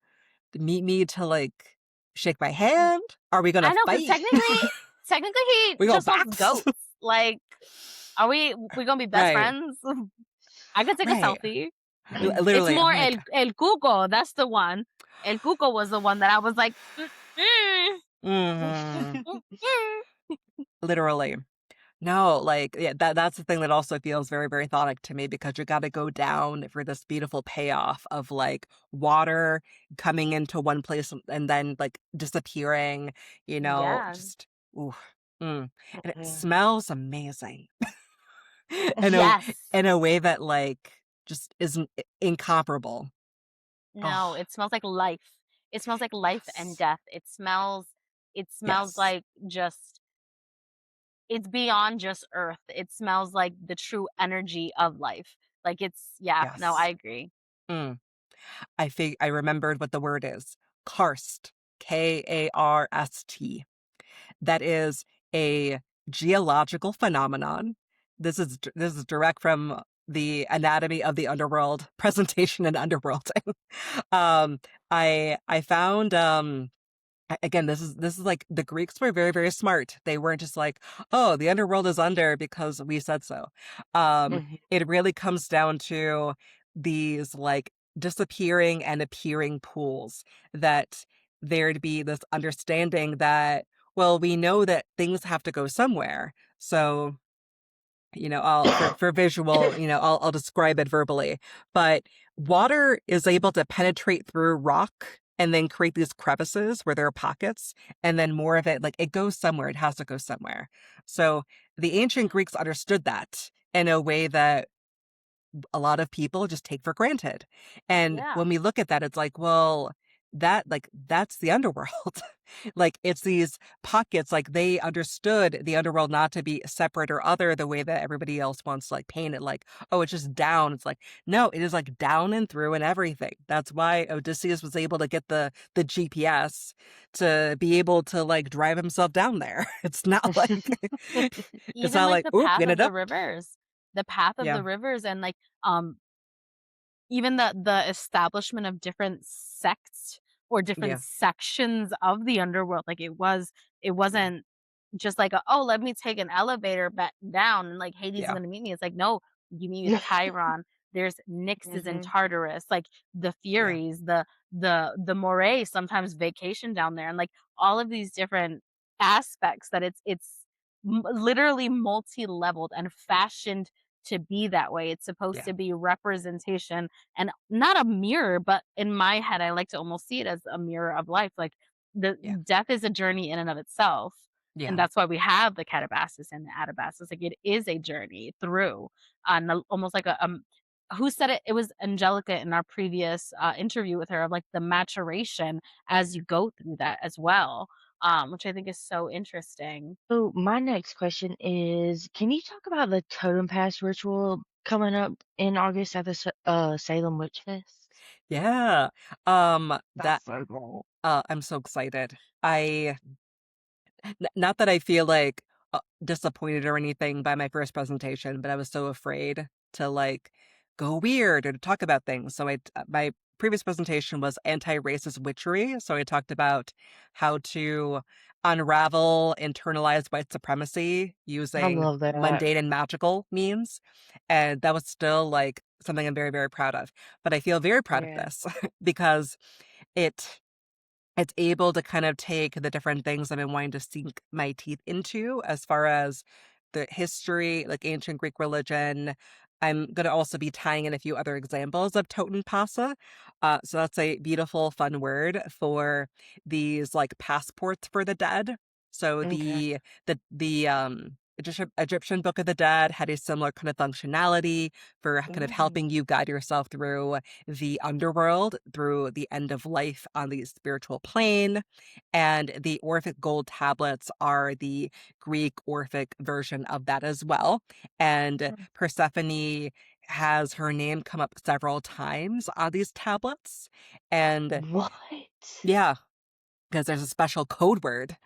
meet me to like shake my hand? Are we gonna I know, because fight? technically he We go just wants box? goats. Like, are we gonna be best Right, friends? I could take a right. selfie. It's Literally, I'm more like, El Cuco. That's the one. El Cuco was the one that I was like, mhm, mm. literally. No, like, yeah, that's the thing that also feels very, very thoughtic to me, because you gotta go down for this beautiful payoff of, like, water coming into one place and then, like, disappearing, Yeah. just ooh, mm, and it Yeah. smells amazing in a Yes. in a way that, like, just isn't incomparable. No, Oh, it smells like life. It smells like life and yes. death. It smells Yes. like just it's beyond just earth. It smells like the true energy of life. Like yeah, no, I Yes. agree. Mm. I remembered what the word is. Karst. Karst. That is a geological phenomenon. This is direct from the Anatomy of the Underworld presentation and underworlding. um, I found again, this is like the Greeks were very, very smart. They weren't just like, oh, the underworld is under because we said so. Mhm. It really comes down to these like disappearing and appearing pools, that there'd be this understanding that, well, we know that things have to go somewhere. So I'll for visual, I'll describe it verbally. But water is able to penetrate through rock and then create these crevices where there are pockets, and then more of it, like, it goes somewhere, it has to go somewhere. So the ancient Greeks understood that in a way that a lot of people just take for granted. And Yeah. when we look at that, it's like, well, that's the underworld. Like, it's these pockets, like they understood the underworld not to be separate or other the way that everybody else wants to like paint it, like, oh, it's just down. It's like, no, it is like down and through and everything. That's why Odysseus was able to get the GPS to be able to like drive himself down there. It's not like it's Even not like like, the oop, path we of ended the up. rivers. The path of Yeah, the rivers and like um even the establishment of different sects or different yeah, sections of the underworld. Like it yeah, wasn't just like oh, let me take an elevator back down and like Hades is yeah, gonna meet me. It's like no, you meet with Chiron. There's Nyxes in Mhm. Tartarus, like the yeah, Furies, the Moray sometimes vacation down there, and like all of these different aspects that it's literally multi-leveled and fashioned to be that way. It's supposed yeah, to be representation and not a mirror, but in my head, I like to almost see it as a mirror of life. Like the yeah, death is a journey in and of itself. And yeah. that's why we have the catabasis and the atabasis. Like it is a journey through, almost like who said it? It was Angelica in our previous interview with her of like the maturation as you go through that as well, which I think is so interesting. So my next question is, can you talk about the Totem Pass ritual coming up in August at the Salem Witch Fest? Yeah. That's That so cool. I'm so excited. Not that I feel like disappointed or anything by my first presentation, but I was so afraid to like go weird or to talk about things. So my previous presentation was anti-racist witchery. So I talked about how to unravel internalized white supremacy I using love that. mundane and magical means. And that was still like something I'm very, very proud of. But I feel very proud of Yeah. this because it it's able to kind of take the different things I've been wanting to sink my teeth into as far as the history, like ancient Greek religion. I'm going to also be tying in a few other examples of totem pasa. So that's a beautiful, fun word for these like passports for the dead. So Okay. the Egyptian Book of the Dead had a similar kind of functionality for kind of Ooh. helping you guide yourself through the underworld, through the end of life on the spiritual plane. And the Orphic gold tablets are the Greek Orphic version of that as well. And Persephone has her name come up several times on these tablets. And What? yeah, because there's a special code word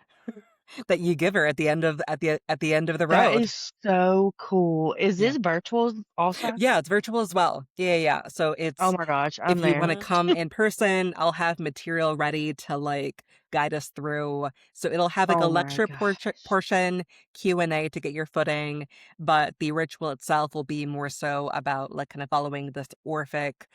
that you give her at the end of at the end of the That road. is so cool. Is Yeah. this virtual also? Yeah, it's virtual as well. Yeah, yeah. So Oh it's my gosh, I'm if you want to there. Mhm. come in person, I'll have material ready to like guide us through. So it'll have like a Oh my lecture gosh. portion, Q&A to get your footing, but the ritual itself will be more so about like kind of following this Orphic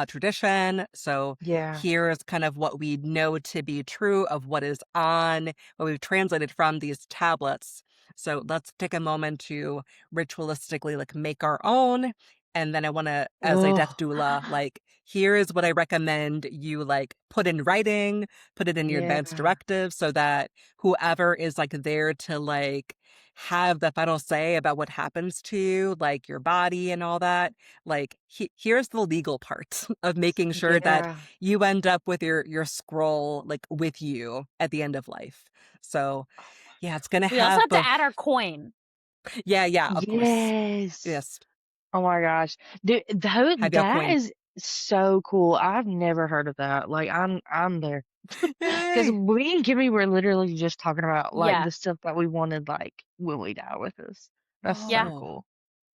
tradition. So Yeah. here's kind of what we know to be true of what is on, what we've translated from these tablets. So let's take a moment to ritualistically like make our own. And then I want to, as a death Oh, doula, like, here is what I recommend you like put in writing, put it in your advance yeah. directive so that whoever is like there to like have the final say about what happens to you, like your body and all that. Like, here's the legal part of making sure that Yeah. you end up with your scroll like with you at the end of life. So Oh my yeah, it's gonna We also have have to both. add our coin. Yeah, yeah, of course. Yes. Yes. Oh my gosh. Dude, Have your that coin. is so cool. I've never heard of that. Like I'm there. Because Yay. we and Kimmy were literally just talking about like Yeah. the stuff that we wanted like when we die with us. That's Yeah. so Oh, cool.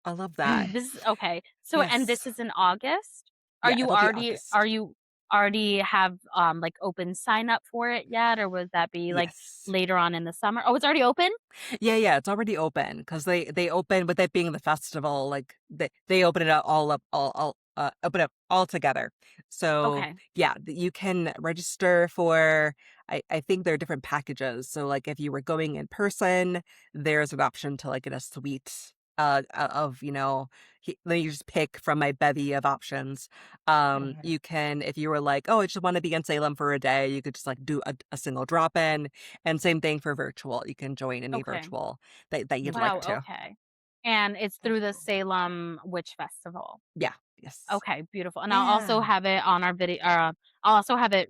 I love that. This is okay. So and Yes. this is in August? Are Yeah, you it'll be already are August. you already have, like, open sign up for it yet, or would that be, like, Yes. later on in the summer? Oh, it's already open? Yeah, yeah, it's already open because they open with it being the festival, like they open it up all open up all together. So Okay. yeah, you can register for I think there are different packages. So like if you were going in person, there's an option to like get a suite of, let me just pick from my bevy of options. Okay. You can, if you were like, oh, I just want to be in Salem for a day, you could just like do a single drop in. And same thing for virtual. You can join any Okay. virtual that you'd like Wow, to. okay. And it's That's through the cool. Salem Witch Festival. Yeah. Yes. Okay, beautiful, and I'll also Yeah. have it on our video I'll also have it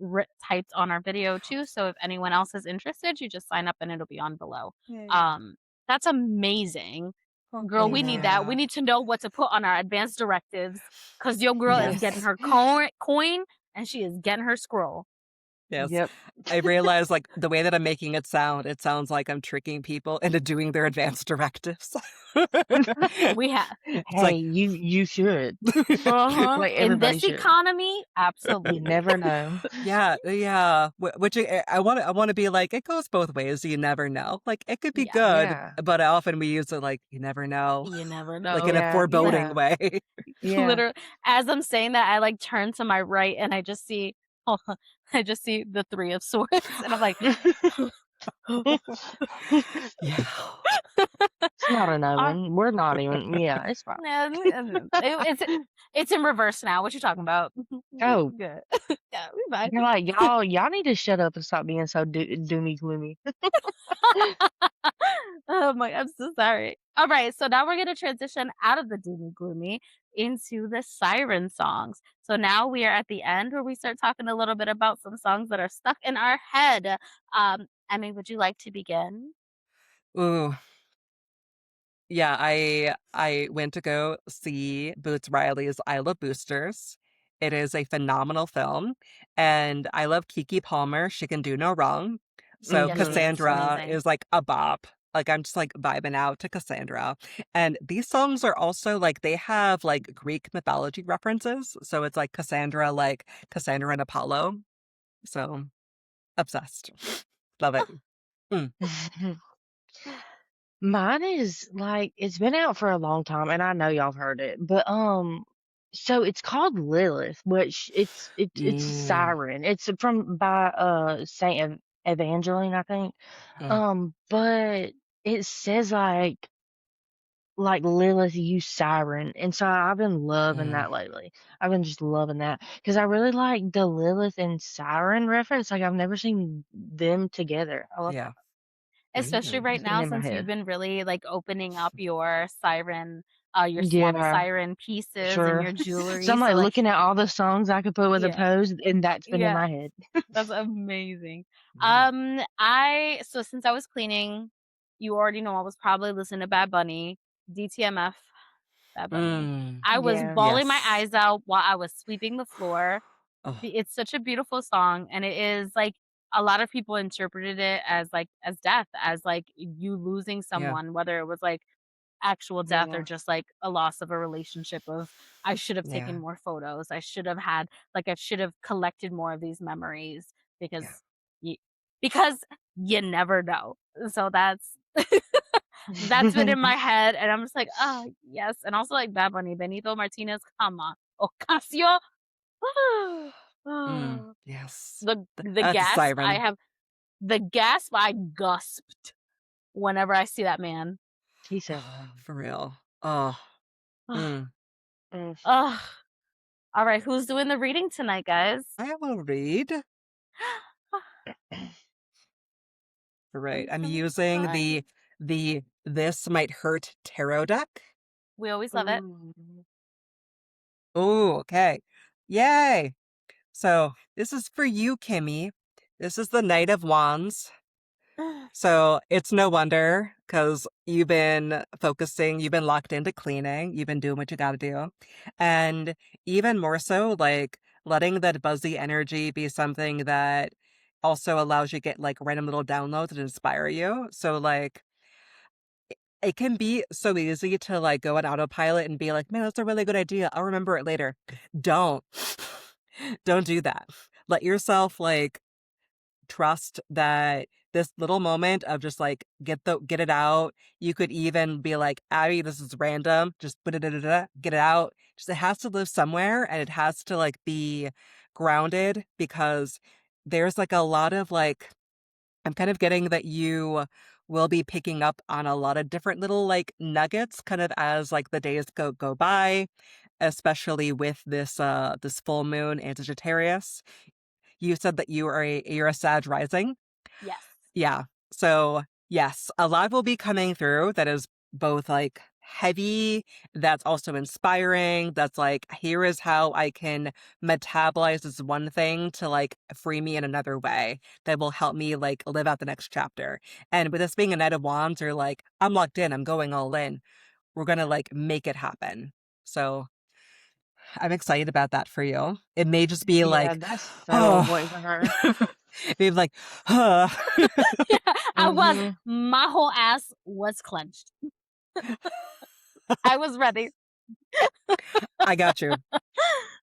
typed on our video too, so if anyone else is interested, you just sign up and it'll be on below. Yay. Um, that's amazing. Oh, Girl, we thank need you. that. We Yeah. need to know what to put on our advanced directives because your girl is getting Yes. her coin and she is getting her scroll. Yes. Yep. I realize like the way that I'm making it sounds like I'm tricking people into doing their advanced directives. We have It's Hey, like you should. uh-huh. Like In everybody this should. economy, You absolutely. never know. yeah, yeah. Which I want to be like it goes both ways. You never know. Like it could be Yeah, good, Yeah. but often we use it like you never know, you never like in know. a Yeah. foreboding Yeah. way. Yeah. Literally, as I'm saying that, I, like, turn to my right and I just see I just see the 3 of swords, and I'm like, Yeah. It's not an "Ah, omen. We're not even. Yeah, it's fine. nah, it's in reverse now, what you talking about?" Oh, Good. Yeah, we fine. you're like y'all need to shut up and stop being so doomy gloomy. Oh my, I'm so sorry. Alright, so now we're gonna transition out of the doomy gloomy into the siren songs. So now we are at the end where we start talking a little bit about some songs that are stuck in our head. Emmy, would you like to begin? Ooh. Yeah, I went to go see Boots Riley's I Love Boosters. It is a phenomenal film, and I love Kiki Palmer. She can do no wrong. So Yes, she Mhm. is. She's Cassandra amazing. is like a bop. Like, I'm just, like, vibing out to Cassandra. And these songs are also, like, they have, like, Greek mythology references. So it's, like, Cassandra, like, Cassandra and Apollo. So, obsessed. Love it. Mm. Mine is like it's been out for a long time, and I know y'all have heard it, but so it's called Lilith, which it's a Mm. siren. It's from by Saint Evangeline, I think. Mm. But it says like Lilith, you siren, and so I've been loving Mm. that lately. I've been just loving that because I really like the Lilith and siren reference. Like I've never seen them together. I love that. Yeah. Especially Mm. right It's been now in my since you've head. been really, like, opening up your swan Yeah. siren pieces and Sure. your So jewelry, I'm so, like like looking at all the songs I could put with a yeah, pose, and that's been in yeah, my head. that's amazing. Mm. So since I was cleaning, you already know I was probably listening to Bad Bunny, DTMF, Bad Bunny. Mm. I was Yeah. bawling my Yes. eyes out while I was sweeping the floor. Oh, It's such a beautiful song, and it is, like, a lot of people interpreted it as, like, as death, as, like, you losing yeah. someone, whether it was, like, actual death or Yeah. just, like, a loss of a relationship of, "I should have taken Yeah. more photos. I should have had like, I should have collected more of these memories Yeah. because you because you never know." So that's been in my head, and I'm just like, "Oh, yes." And also, like, Bad Bunny, Benito Martinez, come on. Ocasio. Mm. Yes. The That's a gasp I siren. have the gasp I gasped whenever I see that man. He's so fun. For real. Oh. Mm. Mm. Ugh. All right, who's doing the reading tonight, guys? I will read. Right. I'm I'm so using excited. the This Might Hurt tarot deck. We always love it. Ooh. Oh, okay. Yay. So this is for you, Kimmy. This is the Knight of Wands. So it's no wonder because you've been locked into cleaning, you've been doing what you gotta do. And even more so, like letting that buzzy energy be something that also allows you to get like random little downloads that inspire you. So like it can be so easy to like go on autopilot and be like, man, that's a really good idea. I'll remember it later. Don't. Don't do that. Let yourself like trust that this little moment of just like get it out. You could even be like, Abby, this is random. Just put it get it out. Just it has to live somewhere and it has to like be grounded because there's like a lot of like I'm kind of getting that you will be picking up on a lot of different little like nuggets kind of as like the days go by, especially with this full moon in Sagittarius. You said that you're a Sag rising. Yes. Yeah. So, yes, a lot will be coming through that is both like heavy, that's also inspiring, that's like, here is how I can metabolize this one thing to like free me in another way that will help me like live out the next chapter. And with this being a Knight of Wands, you're like, I'm locked in, I'm going all in. We're gonna like make it happen. So I'm excited about that for you. It may just be Yeah, like, that's so on oh, point for her. maybe like, huh. Yeah, Hmm. my whole ass was clenched. I was ready. I got you.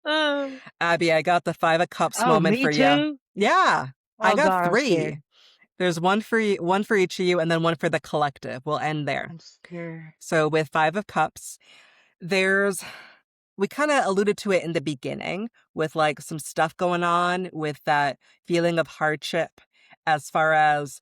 Oh, Abby, I got the 5 of Cups Oh, moment me for you. too? Yeah, I Oh got God, I'm 3. scared. There's one for each of you, and then one for the collective. We'll end there. I'm scared. So with 5 of Cups, there's we kind of alluded to it in the beginning with like some stuff going on with that feeling of hardship as far as,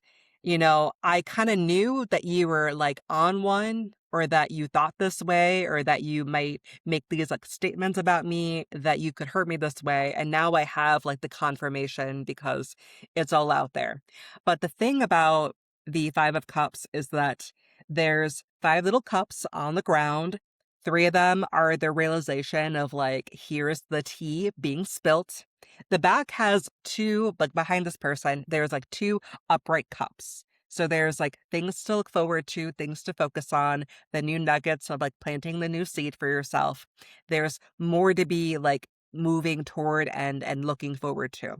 I kind of knew that you were like on one or that you thought this way or that you might make these like statements about me that you could hurt me this way. And now I have like the confirmation because it's all out there. But the thing about the 5 of Cups is that there's 5 little cups on the ground. 3 of them are the realization of like, here's the tea being spilt. The back has 2, like behind this person, there's like 2 upright cups. So there's like things to look forward to, things to focus on, the new nuggets of like planting the new seed for yourself. There's more to be like moving toward and looking forward to.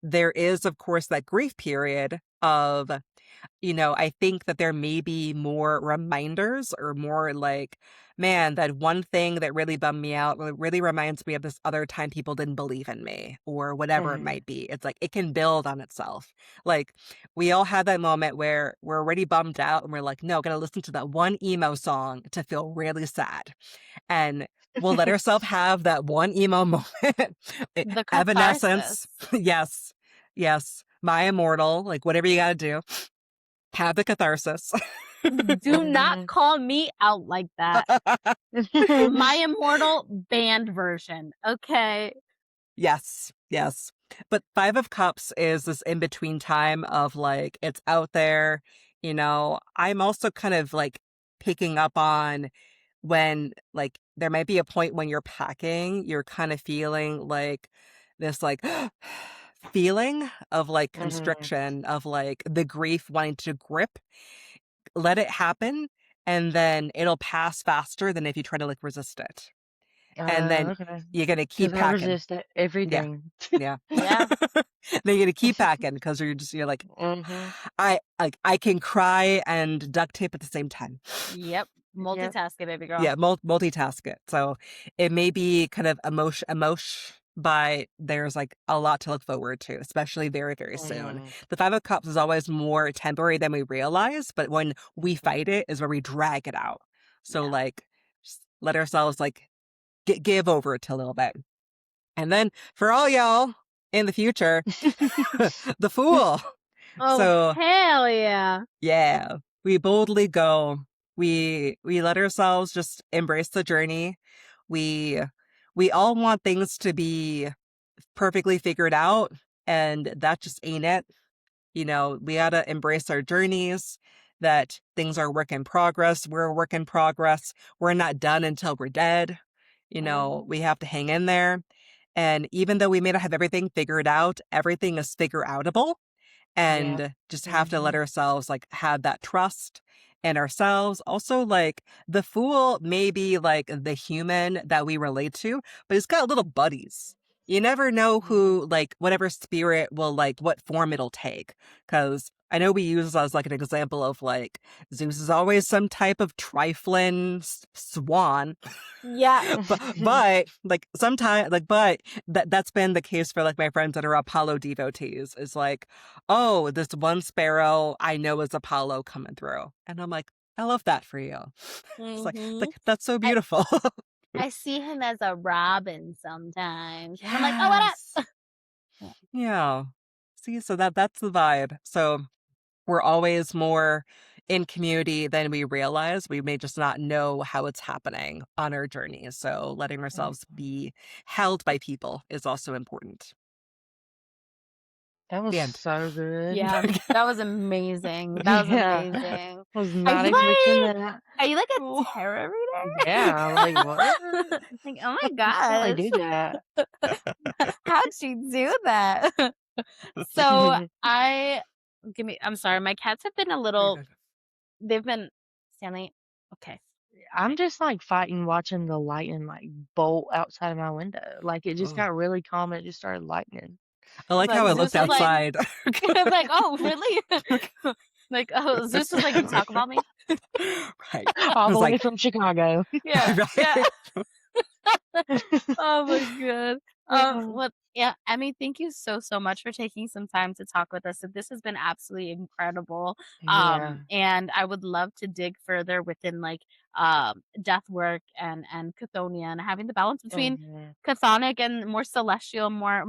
There is, of course, that grief period of I think that there may be more reminders or more like, man, that one thing that really bummed me out really reminds me of this other time people didn't believe in me or whatever it Mhm. might be. It's like it can build on itself. Like we all have that moment where we're already bummed out and we're like, no, gotta listen to that one emo song to feel really sad. And we'll let ourselves have that one emo moment. The Evanescence. catharsis. Yes. Yes. My Immortal, like whatever you gotta do. Have the catharsis. Do not Mhm. call me out like that. My Immortal band version, okay? Yes, yes. But Five of Cups is this in between time of like, it's out there. I'm also kind of like picking up on when like there might be a point when you're packing, you're kind of feeling like this like feeling of like Mhm. constriction, of like the grief wanting to grip. Let it happen, and then it'll pass faster than if you try to like resist it. And then Okay. you're gonna Because keep I packing. resist it Yeah, everything. yeah. Yeah. Then you're gonna keep packing because you're like, Mhm. I can cry and duct tape at the same time. Yep. Yep. Multitask it, baby girl. Yeah, multitask it. So it may be kind of emotion, but there's like a lot to look forward to, especially very, very soon. Mhm. The Five of Cups is always more temporary than we realize, but when we Mhm. fight it is where we drag it out. So Yeah. like, just let ourselves like give over it a little bit. And then for all y'all in the future, the Fool. Oh, So hell yeah. yeah, we boldly go. We let ourselves just embrace the journey. We we all want things to be perfectly figured out, and that just ain't it. We gotta embrace our journeys, that things are work in progress. We're a work in progress. We're not done until we're dead. Mhm. We have to hang in there. And even though we may not have everything figured out, everything is figure outable, Yeah. and just have to let Mhm. ourselves like have that trust in ourselves. Also, like the Fool may be like the human that we relate to, but he's got little buddies. You never know Mhm. who, like, whatever spirit will, like, what form it'll take. Because I know we use this as like an example of like Zeus is always some type of trifling swan, Yeah. but like sometimes like but that's been the case for like my friends that are Apollo devotees. Is like, oh, this one sparrow I know is Apollo coming through, and I'm like, I love that for you. It's Mhm. like that's so I beautiful. I see him as a robin sometimes, and I'm like, "Oh, what Yes. up?" Yeah. Yeah. See, so that's the vibe. So we're always more in community than we realize. We may just not know how it's happening on our journey. So letting ourselves Mhm. be held by people is also important. That was The end. so good. Yeah, that was amazing. That was Yeah. amazing. Was Are not you expecting like that. are you like a Oh. tarot Yeah, like, what? reader? Like, "Oh my You can't really gosh, do that. how'd she do that?" So, I'm sorry, my cats have been a little they've been Stanley, okay, I'm okay. just, like, fighting watching the lightning, like, bolt outside of my window. Like, it just Oh. got really calm, and it just started lightning. I It's like like how I Zeus looked was like outside. it's like, "Oh, really?" Like, "Oh," Zeus was like, "You talk about me?" Right. I All the was way like, from Chicago. Yeah, yeah. right. Oh my god. Yeah. Well, yeah, Emmy, thank you so, so much for taking some time to talk with us. So this has been absolutely incredible. Yeah. And I would love to dig further within like death work and Chthonian, and having the balance between Mhm. chthonic and more celestial, more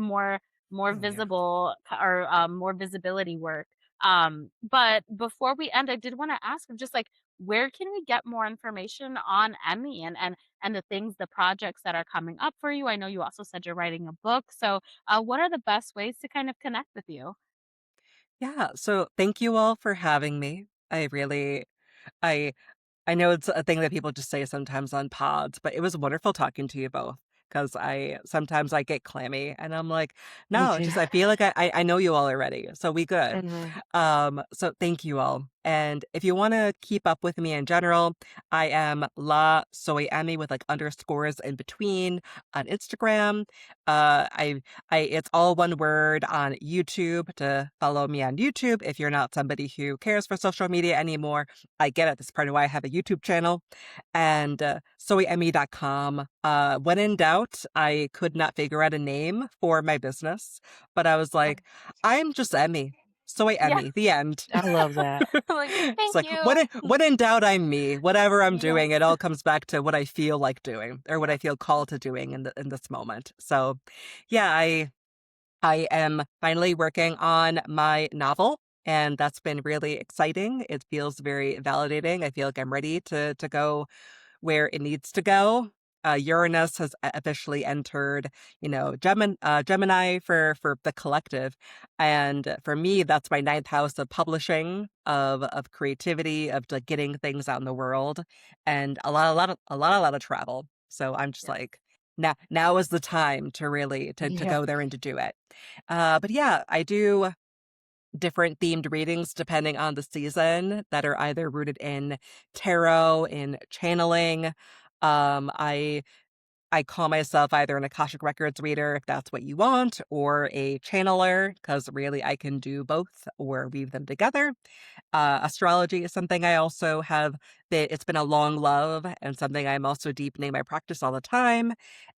Oh yeah. visible or more visibility work. But before we end, I did want to ask just like where can we get more information on Emmy and the things, the projects that are coming up for you? I know you also said you're writing a book. So, what are the best ways to kind of connect with you? Yeah. So thank you all for having me. I I know it's a thing that people just say sometimes on pods, but it was wonderful talking to you both. because I sometimes I get clammy and I'm like, Me no, it's too. just I feel like I know you all already, so we good. Mhm. So thank you all. And if you want to keep up with me in general, I am La Soy Emmy with like underscores in between on Instagram. I it's all one word on YouTube to follow me on YouTube. If you're not somebody who cares for social media anymore, I get it. This is part of why I have a YouTube channel. And soyemmy.com. When in doubt, I could not figure out a name for my business, but I was like, I'm just Emmy. Soy Yeah. Emmy, the end. I love that. Like, It's thank like you. when in doubt, I'm me. Whatever I'm Yes. doing, it all comes back to what I feel like doing or what I Yep. feel called to doing in this moment. So, yeah, I am finally working on my novel, and that's been really exciting. It feels very validating. I feel like I'm ready to go where it needs to go. Uranus has officially entered, Gemini for the collective, and for me, that's my ninth house of publishing, of creativity, of like getting things out in the world, and a lot of travel. So I'm just Yes. like, now is the time to really to Yeah. go there and to do it. But yeah, I do different themed readings depending on the season that are either rooted in tarot, in channeling. I call myself either an Akashic Records reader if that's what you want, or a channeler, because really I can do both or weave them together. Astrology is something I also have it's been a long love and something I'm also deepening my practice all the time.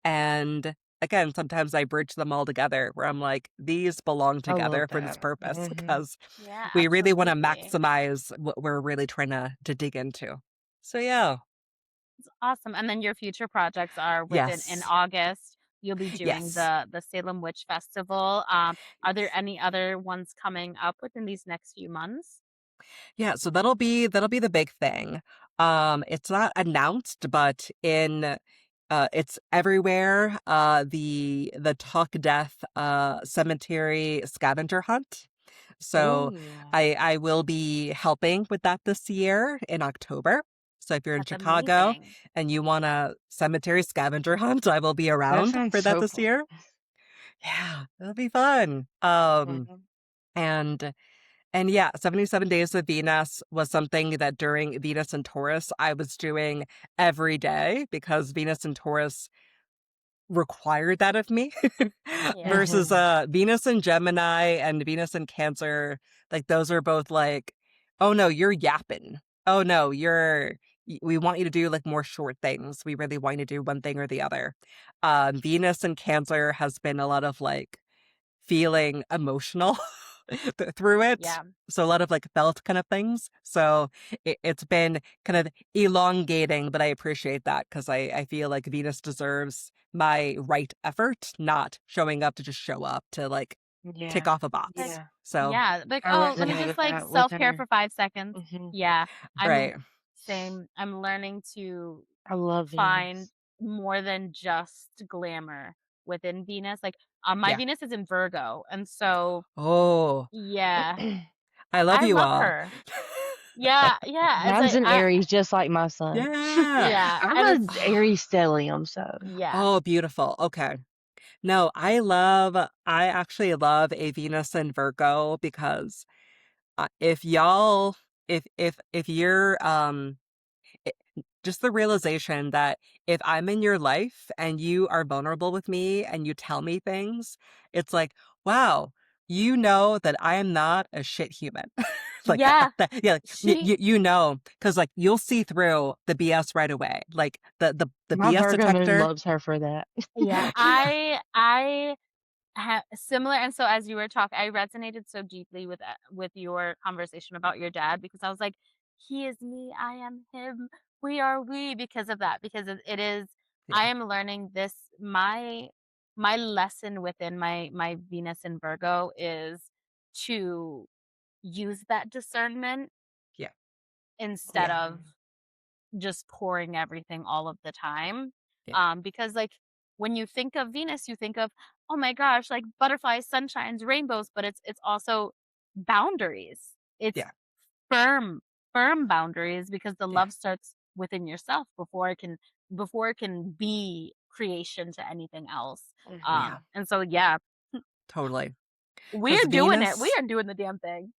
And again, sometimes I bridge them all together where I'm like, these belong I love together for this that. purpose Mhm. because Yeah, we really want to absolutely. maximize what we're really trying to dig into. So yeah. It's awesome. And then your future projects are within in Yes. August. You'll be doing Yes. the Salem Witch Festival. Are there Yes. any other ones coming up within these next few months? Yeah, so that'll be the big thing. It's not announced, but in it's everywhere. The Talk Death cemetery scavenger hunt. So Ooh. I will be helping with that this year in October. So if you're in That's Chicago amazing. and you want a cemetery scavenger hunt, I will be That around sounds for that so this fun. year. Yeah, it'll be fun. Mhm. And and yeah, 77 Days of Venus was something that during Venus and Taurus I was doing every day because Venus and Taurus required that of me. Yeah. Versus Mhm. Venus and Gemini and Venus and Cancer, like those are both like, oh no, you're yapping. Oh no, we want you to do like more short things. We really want you to do one thing or the other. Venus and Cancer has been a lot of like feeling emotional through it. Yeah. So a lot of like felt kind of things. So it's been kind of elongating, but I appreciate that because I feel like Venus deserves my right effort, not showing up to just show up to like tick Yeah. off a Like, box. Yeah. So, yeah, like, I "Oh, let me resonate just, with like, that with self-care her. for 5 seconds." Mhm. Yeah, I'm right. same. I'm learning to I love find Venus. more than just glamour within Venus. Like, my Yeah. Venus is in Virgo, and so Oh, yeah, I love I you love all. her. Yeah, yeah, it's Mine's like an Aries, just like my son. Yeah. yeah, I'm and a it's Aries stellium, so yeah, Oh, beautiful. Okay. No, I actually love a Venus and Virgo because if y'all, if you're, it, just the realization that if I'm in your life and you are vulnerable with me and you tell me things, it's like, wow, you know that I am not a shit human. Like yeah. yeah, like, She you know, because like you'll see through the BS right away. Like the my BS Virgo moon detector. loves her for that. yeah, I similar, and so as you were talking, I resonated so deeply with your conversation about your dad because I was like, "He is me, I am him, we are we," because of that, because it is I Yeah, am learning this my lesson within my Venus in Virgo is to use that discernment yeah, instead yeah, of Mhm. just pouring everything all of the time. yeah, Because like when you think of Venus, you think of, oh my gosh, like butterflies, sunshines, rainbows, but it's also boundaries. It's yeah, firm, firm boundaries because the yeah, love starts within yourself before it can be creation to anything else. Mhm. Yeah, And so, yeah, totally. Because we're doing it. We Venus are doing the damn thing.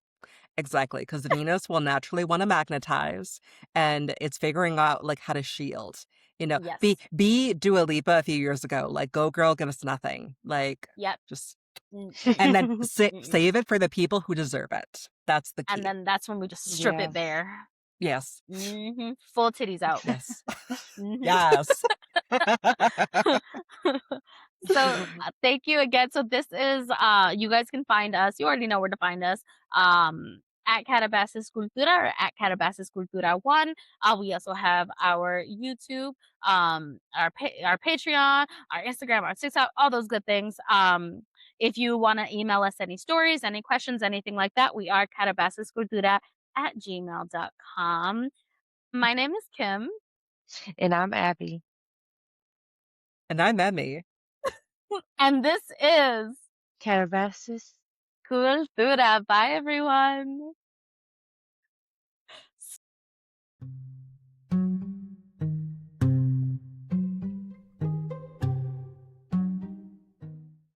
exactly, because Venus will naturally wanna magnetize, and it's figuring out, like, how to shield, be Yes. be Dua Lipa a few years ago, like, "Go girl, give us nothing." Like, Yep. just Mm, mm, and then mm. save it for the people who deserve it. That's the And key. then that's when we just strip it Yes. bare. Yes. Full titties out. Yes. Mhm. Yes. So, thank you again. So this is, you guys can find us. You already know where to find us. At Calabasas Cultura or at Calabasas Cultura 1. We also have our YouTube, our Patreon, our Instagram, our TikTok, all those good things. If you want to email us any stories, any questions, anything like that, we are calabasascultura@gmail.com. My name is Kim, And I'm Abby. And I'm Emmy. and this is Calabasas. Cultura. Bye, everyone.